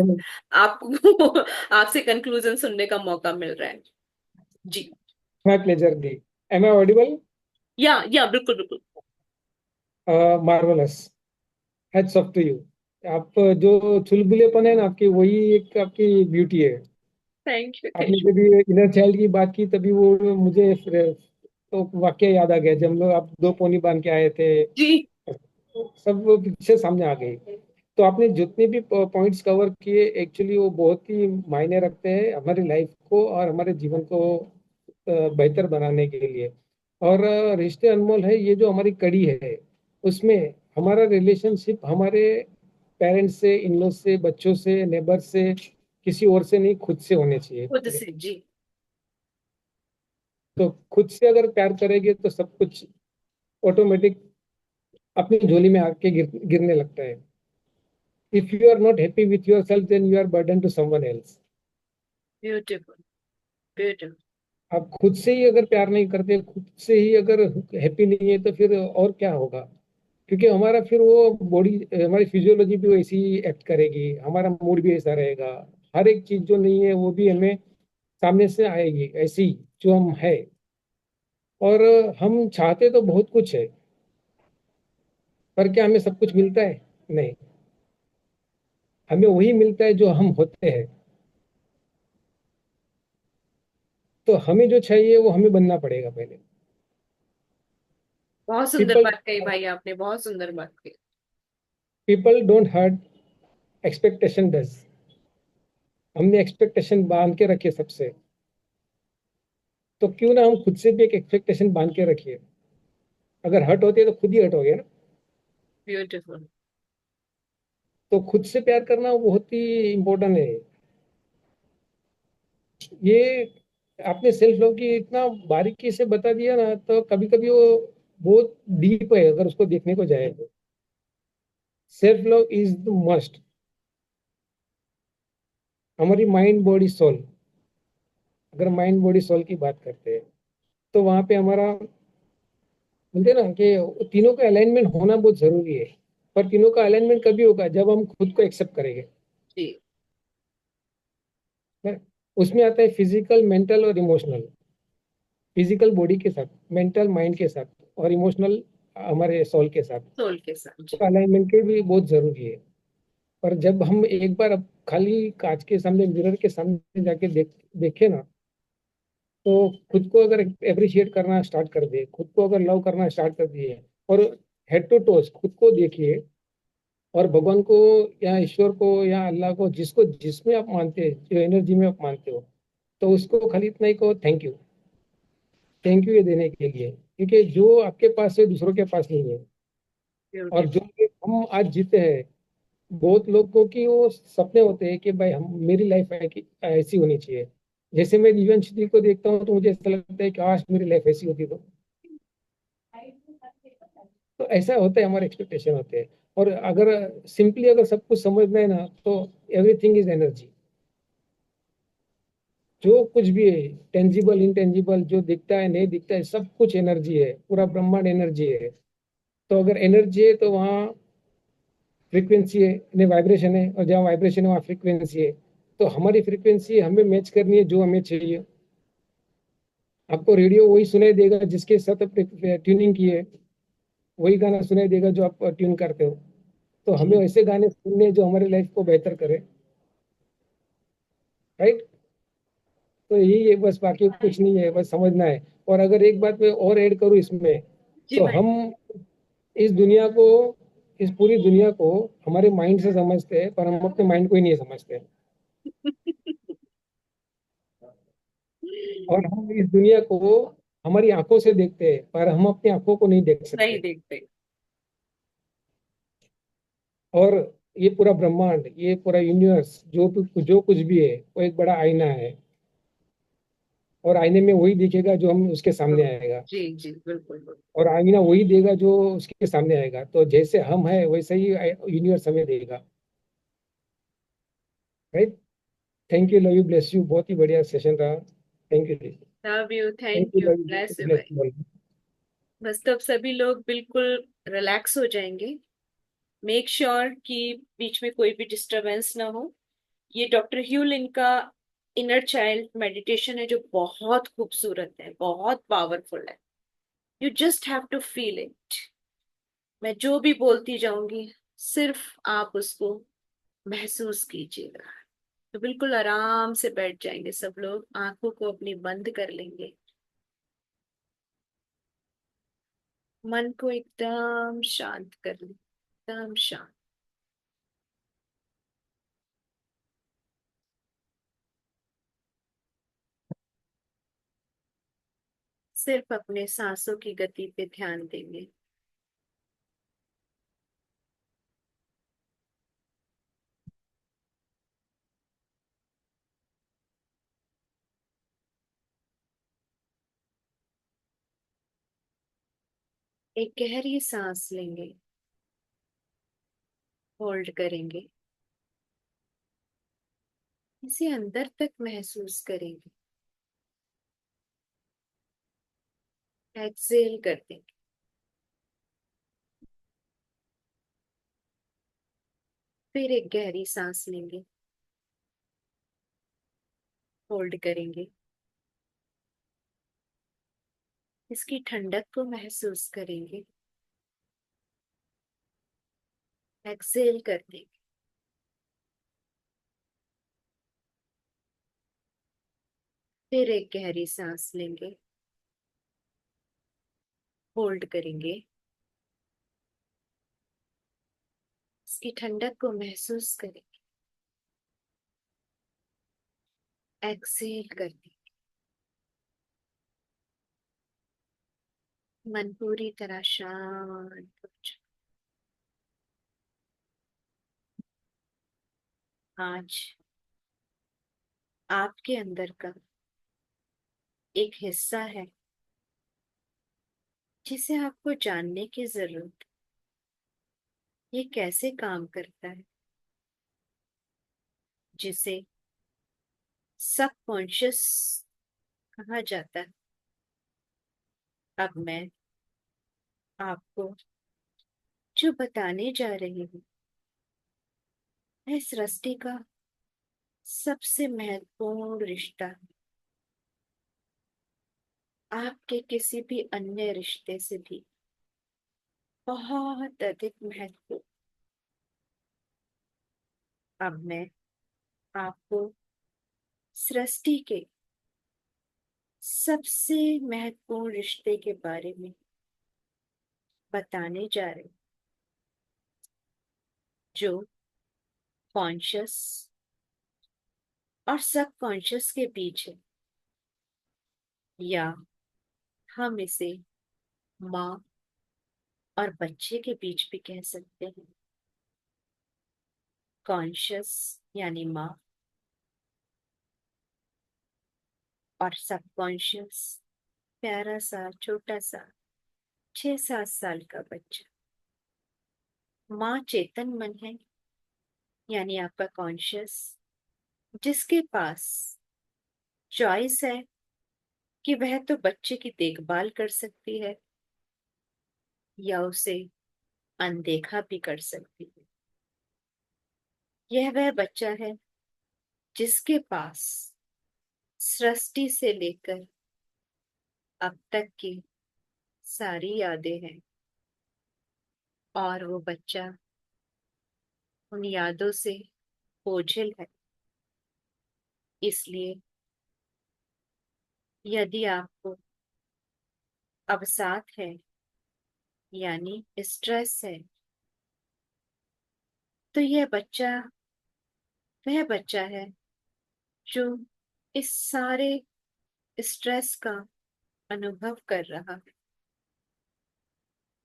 आपको आपसे कंक्लूजन सुनने का मौका मिल रहा है। जी। My pleasure, Dee. Am I audible? या बिल्कुल बिल्कुल। Marvelous. Hats off to you. आप जो चुलबुलेपन है ना आपकी, वही एक आपकी ब्यूटी है। थैंक यू आपने हितेश। जब इनर चाइल्ड की बात की तभी वो मुझे तो वाक्य याद आ गया, जब हम लोग आप 2 पोनी बांध के आए थे। जी। सब वो पिक्चर सामने आ गई। तो आपने जितने भी पॉइंट्स कवर किए, एक्चुअली वो बहुत ही मायने रखते हैं हमारी लाइफ को और हमारे जीवन को बेहतर बनाने के लिए। और रिश्ते अनमोल है, ये जो हमारी कड़ी है उसमें हमारा रिलेशनशिप हमारे पेरेंट्स से, इन लॉ से, बच्चों से, नेबर से, किसी और से नहीं, खुद से होने चाहिए। खुद से जी। तो खुद से अगर प्यार करेंगे तो सब कुछ ऑटोमेटिक अपनी झोली में आके गिरने लगता है। If you are not happy with yourself then you are burden to someone else. Beautiful. Beautiful. आप खुद से ही अगर प्यार नहीं करते, खुद से ही अगर हैप्पी नहीं है, तो फिर और क्या होगा? क्योंकि हमारा फिर वो बॉडी, हमारी फिजियोलॉजी भी वैसी ही एक्ट करेगी, हमारा मूड भी ऐसा रहेगा। हर एक चीज जो नहीं है वो भी हमें सामने से आएगी ऐसी जो हम है। और हम चाहते तो बहुत कुछ है, पर क्या हमें सब कुछ मिलता है? नहीं। हमें वही मिलता है जो हम होते हैं। तो हमें जो चाहिए वो हमें बनना पड़ेगा पहले। बहुत सुंदर पीपल बात कही भाई आपने, बहुत सुंदर बात कही। People don't hurt, expectation does. हमने एक्सपेक्टेशन बांध के रखी है सबसे। तो क्यों ना हम खुद से भी एक एक्सपेक्टेशन बांध के रखिए। अगर हर्ट होती है तो खुद ही हर्ट हो गया ना। ब्यूटीफुल। तो खुद से प्यार करना बहुत ही इम्पोर्टेंट है। ये आपने सेल्फ लव की इतना बारीकी से बता दिया ना, तो कभी कभी वो बहुत डीप है अगर उसको देखने को जाए तो। Self love is the must. हमारी माइंड बॉडी सोल, अगर माइंड बॉडी सोल की बात करते हैं तो वहां पे हमारा बोलते हैं ना कि तीनों का अलाइनमेंट होना बहुत जरूरी है। पर तीनों का अलाइनमेंट कभी होगा जब हम खुद को एक्सेप्ट करेंगे जी। ना। उसमें आता है फिजिकल, मेंटल और इमोशनल। फिजिकल बॉडी के साथ, मेंटल माइंड के साथ, और इमोशनल हमारे सोल के साथ। सोल के साथ जी। तो अलाइनमेंट के भी बहुत जरूरी है। पर जब हम एक बार अब खाली कांच के सामने, मिरर के सामने जाके देखे ना, तो खुद को अगर अप्रिशिएट करना स्टार्ट कर दे, खुद को अगर लव करना स्टार्ट कर दिए, और हेड टू टोस खुद को देखिए, और भगवान को या ईश्वर को या अल्लाह को, जिसको जिसमें आप मानते हैं, जो एनर्जी में आप मानते हो, तो उसको खाली इतना ही कहो, थैंक यू। थैंक यू ये देने के लिए, क्योंकि जो आपके पास है दूसरों के पास नहीं है। और जो ब्यूटीफुल। हम आज जीते हैं, बहुत लोगों की वो सपने होते हैं कि भाई हम, मेरी लाइफ है कि ऐसी होनी चाहिए। जैसे मैं दिव्यांश जी को देखता हूँ तो मुझे ऐसा लगता है कि काश मेरी लाइफ ऐसी होती तो ऐसा होता है, हमारे एक्सपेक्टेशन होते हैं। और अगर सिंपली अगर सब कुछ समझना है ना, तो एवरीथिंग इज एनर्जी। जो कुछ भी है, टेंजिबल इंटेंजिबल, जो दिखता है नहीं दिखता है, सब कुछ एनर्जी है, पूरा ब्रह्मांड एनर्जी है। तो अगर एनर्जी है तो वहाँ फ्रीक्वेंसी है, नहीं वाइब्रेशन है, और जहाँ वाइब्रेशन है वहाँ फ्रीक्वेंसी है। तो हमारी फ्रीक्वेंसी हमें मैच करनी है जो हमें चाहिए। आपको रेडियो वही सुनाई देगा जिसके साथ ट्यूनिंग की है, वही गाना सुनाई देगा जो आप ट्यून करते हो। तो हमें जी। ऐसे गाने सुनने हैं जो हमारी लाइफ को बेहतर करे। राइट। तो यही है बस, बाकी कुछ नहीं है, बस समझना है। और अगर एक बात मैं और ऐड करूँ इसमें, जी तो भाई। हम इस दुनिया को, इस पूरी दुनिया को हमारे माइंड से समझते हैं, पर हम अपने माइंड को ही नहीं समझते। और हम इस दुनिया को हमारी आंखों से देखते हैं, पर हम अपनी आंखों को नहीं देख नहीं सकते। देखते। और ये पूरा ब्रह्मांड, ये पूरा यूनिवर्स, जो कुछ भी है, वो एक बड़ा आईना है। और आईने में वही दिखेगा जो हम उसके सामने आएगा। जी जी, बिल्कुल बिल्कुल। और आईना वही देगा जो उसके सामने आएगा। तो जैसे हम है वैसे ही यूनिवर्स हमें देगा। Right. Thank you, love you, bless you. बहुत ही बढ़िया सेशन रहा। Thank you ji. Love you, thank thank you, you, love you, bless you bless भाई। यू। बस तब सभी लोग बिल्कुल रिलैक्स हो जाएंगे। मेक श्योर कि बीच में कोई भी डिस्टरबेंस ना हो। ये डॉक्टर ह्यूल इनका इनर चाइल्ड मेडिटेशन है, जो बहुत खूबसूरत है, बहुत पावरफुल है। You just have to feel it. मैं जो भी बोलती जाऊंगी, सिर्फ आप उसको महसूस कीजिएगा। तो बिल्कुल आराम से बैठ जाएंगे सब लोग, आंखों को अपनी बंद कर लेंगे, मन को एकदम शांत कर लें, एकदम शांत। सिर्फ अपने सांसों की गति पे ध्यान देंगे। एक गहरी सांस लेंगे, होल्ड करेंगे, इसे अंदर तक महसूस करेंगे, एक्सेल कर देंगे। फिर एक गहरी सांस लेंगे, होल्ड करेंगे, इसकी ठंडक को महसूस करेंगे, एक्सेल कर देंगे। फिर एक गहरी सांस लेंगे, होल्ड करेंगे, इसकी ठंडक को महसूस करेंगे, एक्सेल कर देंगे। मन पूरी तरह शांत हो जाए। आज आपके अंदर का एक हिस्सा है जिसे आपको जानने की जरूरत। ये कैसे काम करता है, जिसे सबकॉन्शियस कहा जाता है। अब मैं आपको जो बताने जा रही हूँ, है सृष्टि का सबसे महत्वपूर्ण रिश्ता है, आपके किसी भी अन्य रिश्ते से भी बहुत अधिक महत्वपूर्ण। अब मैं आपको सृष्टि के सबसे महत्वपूर्ण रिश्ते के बारे में बताने जा रही हूँ, जो कॉन्शियस और सबकॉन्शियस के बीच है, या हम इसे माँ और बच्चे के बीच भी कह सकते हैं। कॉन्शियस यानी माँ, और सबकॉन्शियस प्यारा सा छोटा सा 6-7 साल का बच्चा, माँ चेतन मन है यानी आपका कॉन्शियस, जिसके पास चॉइस है कि वह तो बच्चे की देखभाल कर सकती है या उसे अनदेखा भी कर सकती है। यह वह बच्चा है जिसके पास सृष्टि से लेकर अब तक की सारी यादें हैं, और वो बच्चा उन यादों से बोझिल है। इसलिए यदि आपको अवसाद है यानी स्ट्रेस है, तो यह बच्चा वह बच्चा है जो इस सारे स्ट्रेस का अनुभव कर रहा है।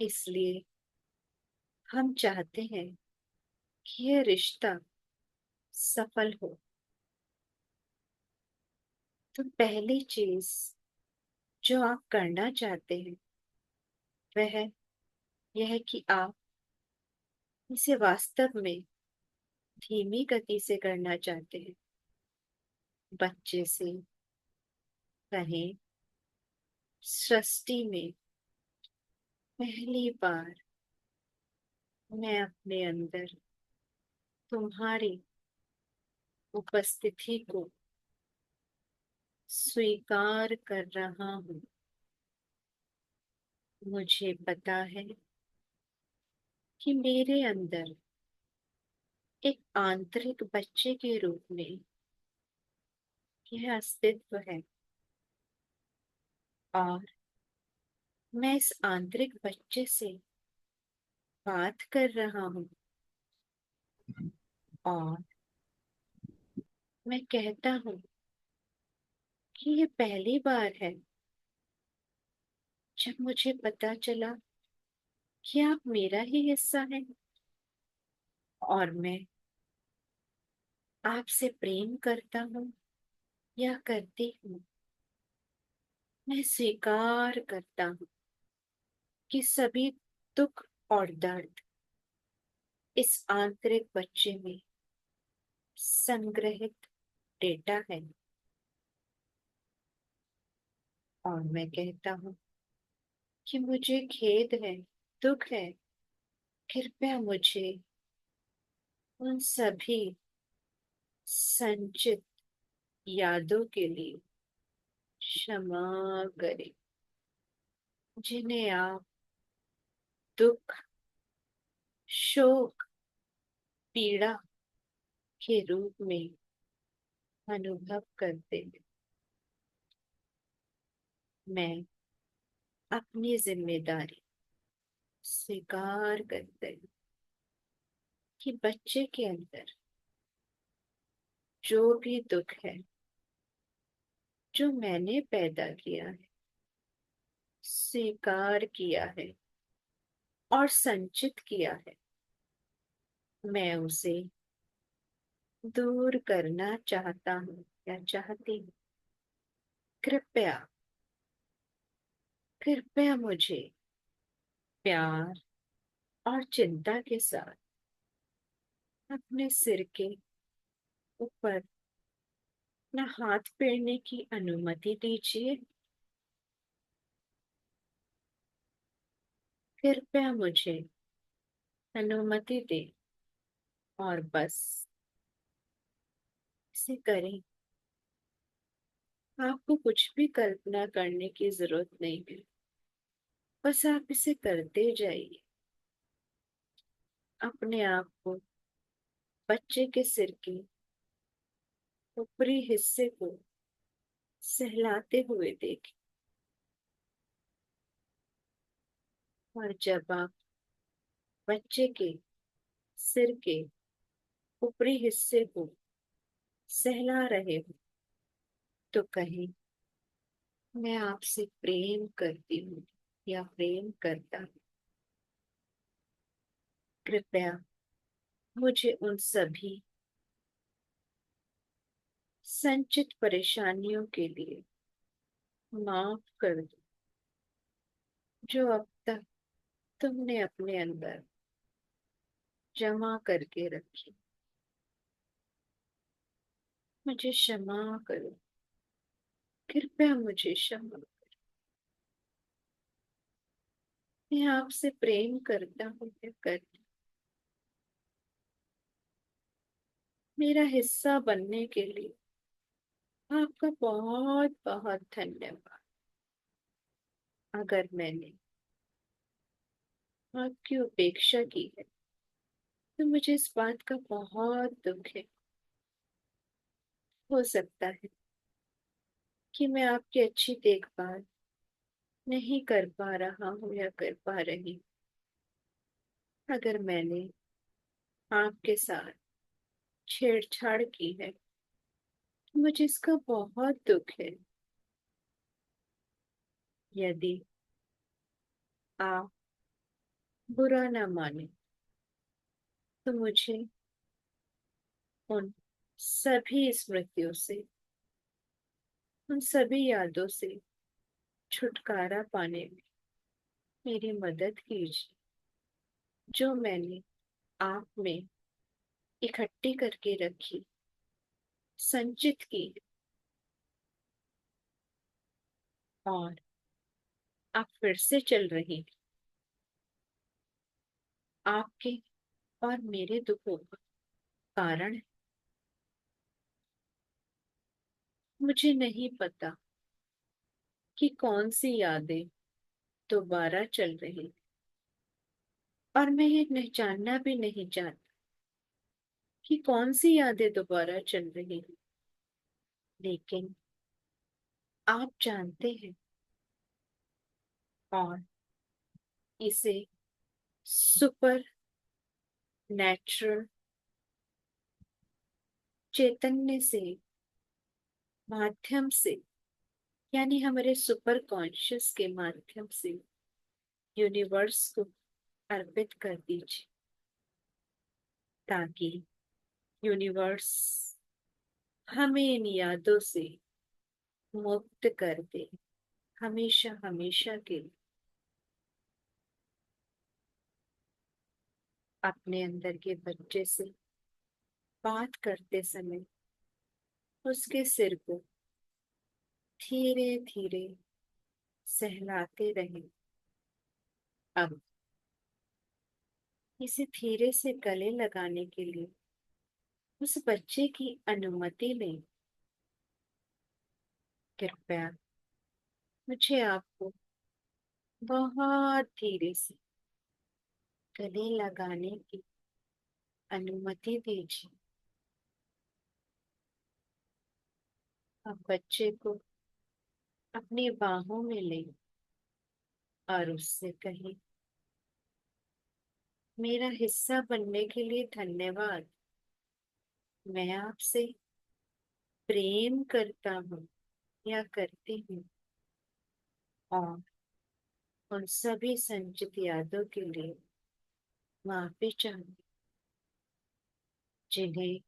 इसलिए हम चाहते हैं कि यह रिश्ता सफल हो। तो पहली चीज जो आप करना चाहते हैं वह यह है कि आप इसे वास्तव में धीमी गति से करना चाहते हैं। बच्चे से कहें, सृष्टि में पहली बार मैं अपने अंदर तुम्हारी उपस्थिति को स्वीकार कर रहा हूँ। मुझे पता है कि मेरे अंदर एक आंतरिक बच्चे के रूप में यह अस्तित्व है, और मैं इस आंतरिक बच्चे से बात कर रहा हूँ। और मैं कहता हूँ कि ये पहली बार है जब मुझे पता चला कि आप मेरा ही हिस्सा हैं, और मैं आपसे प्रेम करता हूँ या करती हूँ। मैं स्वीकार करता हूँ कि सभी दुख और दर्द इस आंतरिक बच्चे में संग्रहित डेटा है। और मैं कहता हूँ कि मुझे खेद है, दुख है, कृपया मुझे उन सभी संचित यादों के लिए क्षमा करें जिन्हें आप दुख, शोक, पीड़ा के रूप में अनुभव करते हैं। मैं अपनी जिम्मेदारी स्वीकार करते हैं कि बच्चे के अंदर जो भी दुख है जो मैंने पैदा किया है, स्वीकार किया है और संचित किया है, मैं उसे दूर करना चाहता हूँ या चाहती हूँ। कृपया कृपया मुझे प्यार और चिंता के साथ अपने सिर के ऊपर अपना हाथ फेरने की अनुमति दीजिए। कृपया मुझे अनुमति दें और बस इसे करें। आपको कुछ भी कल्पना करने की जरूरत नहीं है, बस आप इसे करते जाइए। अपने आप को बच्चे के सिर के ऊपरी हिस्से को सहलाते हुए देखें। और जब आप बच्चे के सिर के ऊपरी हिस्से को सहला रहे हो तो कहें, मैं आपसे प्रेम करती हूँ या प्रेम करता हूँ। कृपया मुझे उन सभी संचित परेशानियों के लिए माफ कर दो जो अब तक तुमने अपने अंदर जमा करके रखी। मुझे क्षमा करो, कृपया मुझे क्षमा। मैं आपसे प्रेम करता हूँ या करती, मेरा हिस्सा बनने के लिए आपका बहुत बहुत धन्यवाद। अगर मैंने आपकी उपेक्षा की है तो मुझे इस बात का बहुत दुख है। हो सकता है कि मैं आपकी अच्छी देखभाल नहीं कर पा रहा हूँ या कर पा रही। अगर मैंने आपके साथ छेड़छाड़ की है तो मुझे इसका बहुत दुख है। यदि आप बुरा ना माने तो मुझे उन सभी स्मृतियों से, उन सभी यादों से छुटकारा पाने में मेरी मदद कीजिए, जो मैंने आप में इकट्ठी करके रखी, संचित की। और आप फिर से चल रही आपके और मेरे दुखों का कारण है। मुझे नहीं पता कि कौन सी यादें दोबारा चल रही, और मैं ये नहीं जानना भी नहीं चाहती कि कौन सी यादें दोबारा चल रही हैं। लेकिन आप जानते हैं, और इसे सुपर नेचुरल चैतन्य से माध्यम से, यानी हमारे सुपर कॉन्शियस के माध्यम से यूनिवर्स को अर्पित कर दीजिए, ताकि यूनिवर्स हमें इन यादों से मुक्त कर दे, हमेशा हमेशा के लिए। अपने अंदर के बच्चे से बात करते समय उसके सिर को धीरे धीरे सहलाते रहे। अब इसे धीरे से गले लगाने के लिए उस बच्चे की अनुमति लें। कृपया मुझे आपको बहुत धीरे से गले लगाने की अनुमति दीजिए। अब बच्चे को अपनी बाहों में लें और उससे कहें, मेरा हिस्सा बनने के लिए धन्यवाद। मैं आपसे प्रेम करता हूँ या करती हूँ, और उन सभी संचित यादों के लिए माफी चाहूँ जिन्हें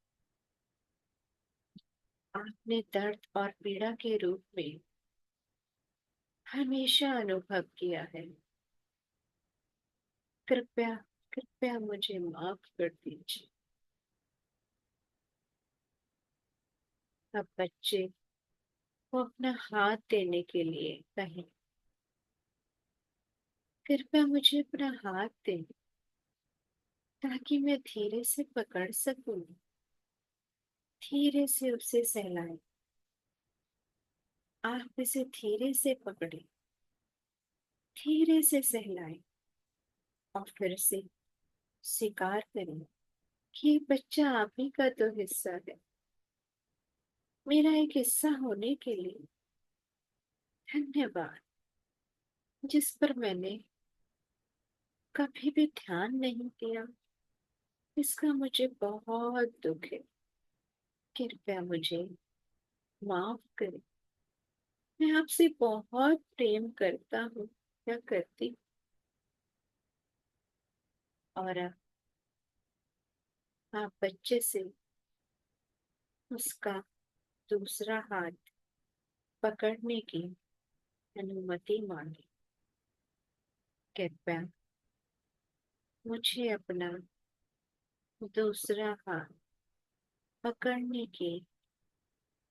आपने दर्द और पीड़ा के रूप में हमेशा अनुभव किया है। कृपया कृपया मुझे माफ कर दीजिए। अब बच्चे को अपना हाथ देने के लिए कहें, कृपया मुझे अपना हाथ दें ताकि मैं धीरे से पकड़ सकूं। धीरे से उसे सहलाएं। आप इसे धीरे से पकड़ें, धीरे से सहलाएं, और फिर से स्वीकार करें कि ये बच्चा आप ही का तो हिस्सा है। मेरा एक हिस्सा होने के लिए धन्यवाद, जिस पर मैंने कभी भी ध्यान नहीं दिया। इसका मुझे बहुत दुख है। कृपया मुझे माफ करें। मैं आपसे बहुत प्रेम करता हूँ या करती। और अब आप बच्चे से उसका दूसरा हाथ पकड़ने की अनुमति मांगी। कृपया मुझे अपना दूसरा हाथ पकड़ने की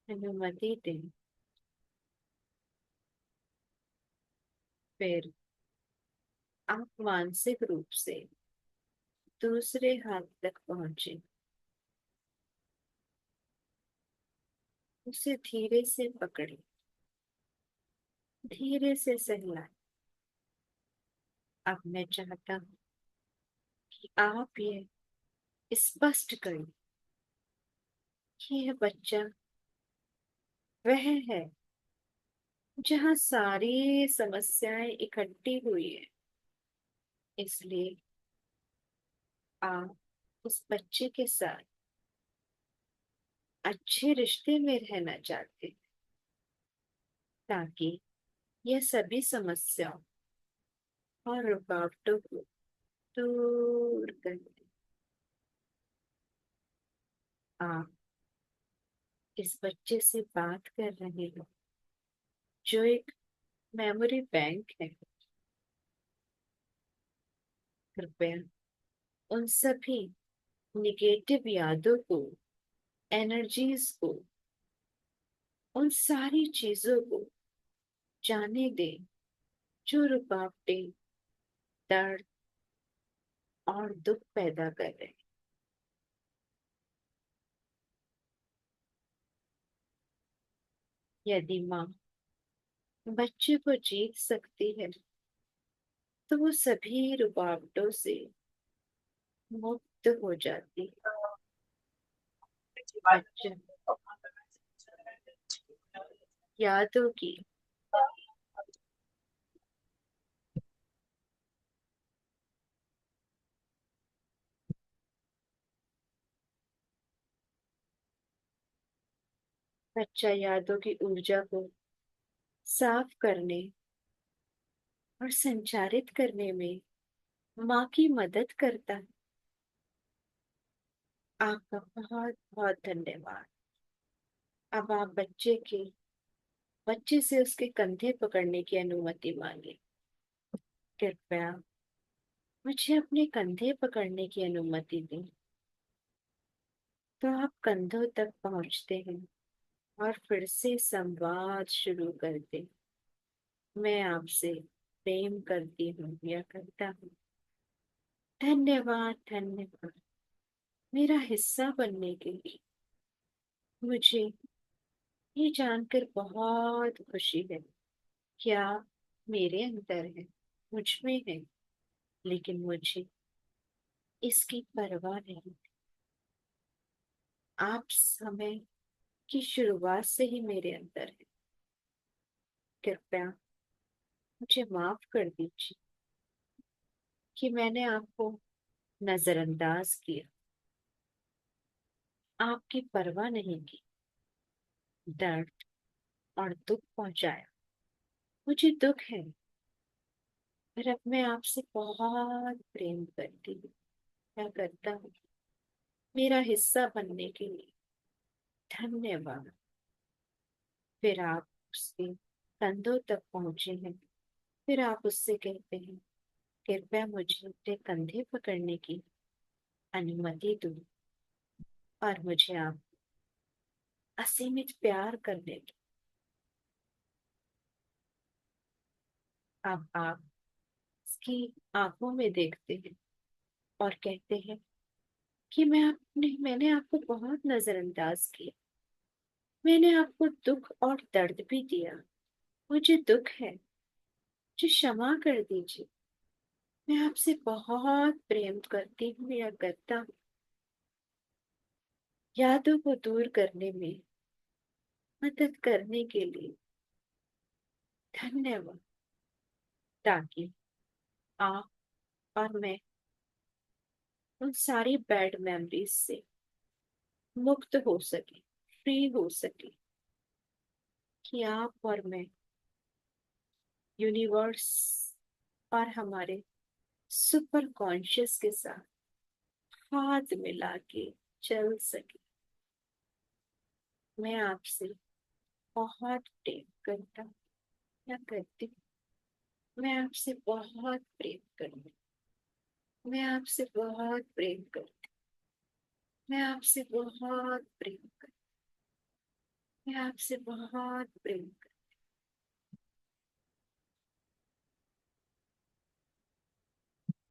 अनुमति दें। फिर आप मानसिक रूप से दूसरे हाथ तक पहुंचे, उसे धीरे से पकड़े, धीरे से सहलाए। अब मैं चाहता हूँ कि आप ये स्पष्ट करें कि यह बच्चा वह है जहाँ सारी समस्याएं इकट्ठी हुई है। इसलिए आप उस बच्चे के साथ अच्छे रिश्ते में रहना चाहते हैं, ताकि यह सभी समस्याओं और रुकावटों को दूर कर दे। आप इस बच्चे से बात कर रहे हो जो एक मेमोरी बैंक है। कृपया उन सभी निगेटिव यादों को, एनर्जीज को, उन सारी चीजों को जाने दे जो रुकावटें, दर्द और दुख पैदा कर रहे हैं। यदि माँ बच्चे को जीत सकती है तो वो सभी रुकावटों से मुक्त हो जाती है। बच्चा यादों की बच्चा यादों की ऊर्जा को साफ करने और संचारित करने में माँ की मदद करता है। आपका बहुत बहुत धन्यवाद। अब आप बच्चे से उसके कंधे पकड़ने की अनुमति मांगे। कृपया मुझे अपने कंधे पकड़ने की अनुमति दें। तो आप कंधों तक पहुंचते हैं और फिर से संवाद शुरू करते। मैं आपसे प्रेम करती हूँ या करता हूँ। धन्यवाद, धन्यवाद मेरा हिस्सा बनने के लिए। मुझे ये जानकर बहुत खुशी है कि आप मेरे अंदर हैं, मुझ में हैं, लेकिन मुझे इसकी परवाह नहीं। आप समय की शुरुआत से ही मेरे अंदर हैं। कृपया मुझे माफ कर दीजिए कि मैंने आपको नजरअंदाज किया, आपकी परवाह नहीं की, दर्द और दुख पहुंचाया। मुझे दुख है, पर अब मैं आपसे बहुत प्रेम करती हूँ, क्या करता हूँ। मेरा हिस्सा बनने के लिए धन्यवाद। फिर आप उसके कंधों तक पहुंचे हैं। फिर आप उससे कहते हैं, कृपया मुझे अपने कंधे पकड़ने की अनुमति दो और मुझे आप असीमित प्यार करने दो। अब आप उसकी आंखों में देखते हैं और कहते हैं कि मैंने आपको बहुत नजरअंदाज किया। मैंने आपको दुख और दर्द भी दिया। मुझे दुख है, मुझे क्षमा कर दीजिए। मैं आपसे बहुत प्रेम करती हूँ या करता हूँ। यादों को दूर करने में मदद करने के लिए धन्यवाद, ताकि आप और मैं उन सारी बैड मेमोरीज से मुक्त हो सके, फ्री हो सके, कि आप और मैं यूनिवर्स और हमारे सुपर कॉन्शियस के साथ हाथ मिला के चल सके। मैं आपसे बहुत प्रेम करता हूँ। क्या करती हूँ? मैं आपसे बहुत प्रेम करती हूँ। मैं आपसे बहुत प्रेम करती हूँ। मैं आपसे बहुत प्रेम करती हूँ। मैं आपसे बहुत प्रेम करती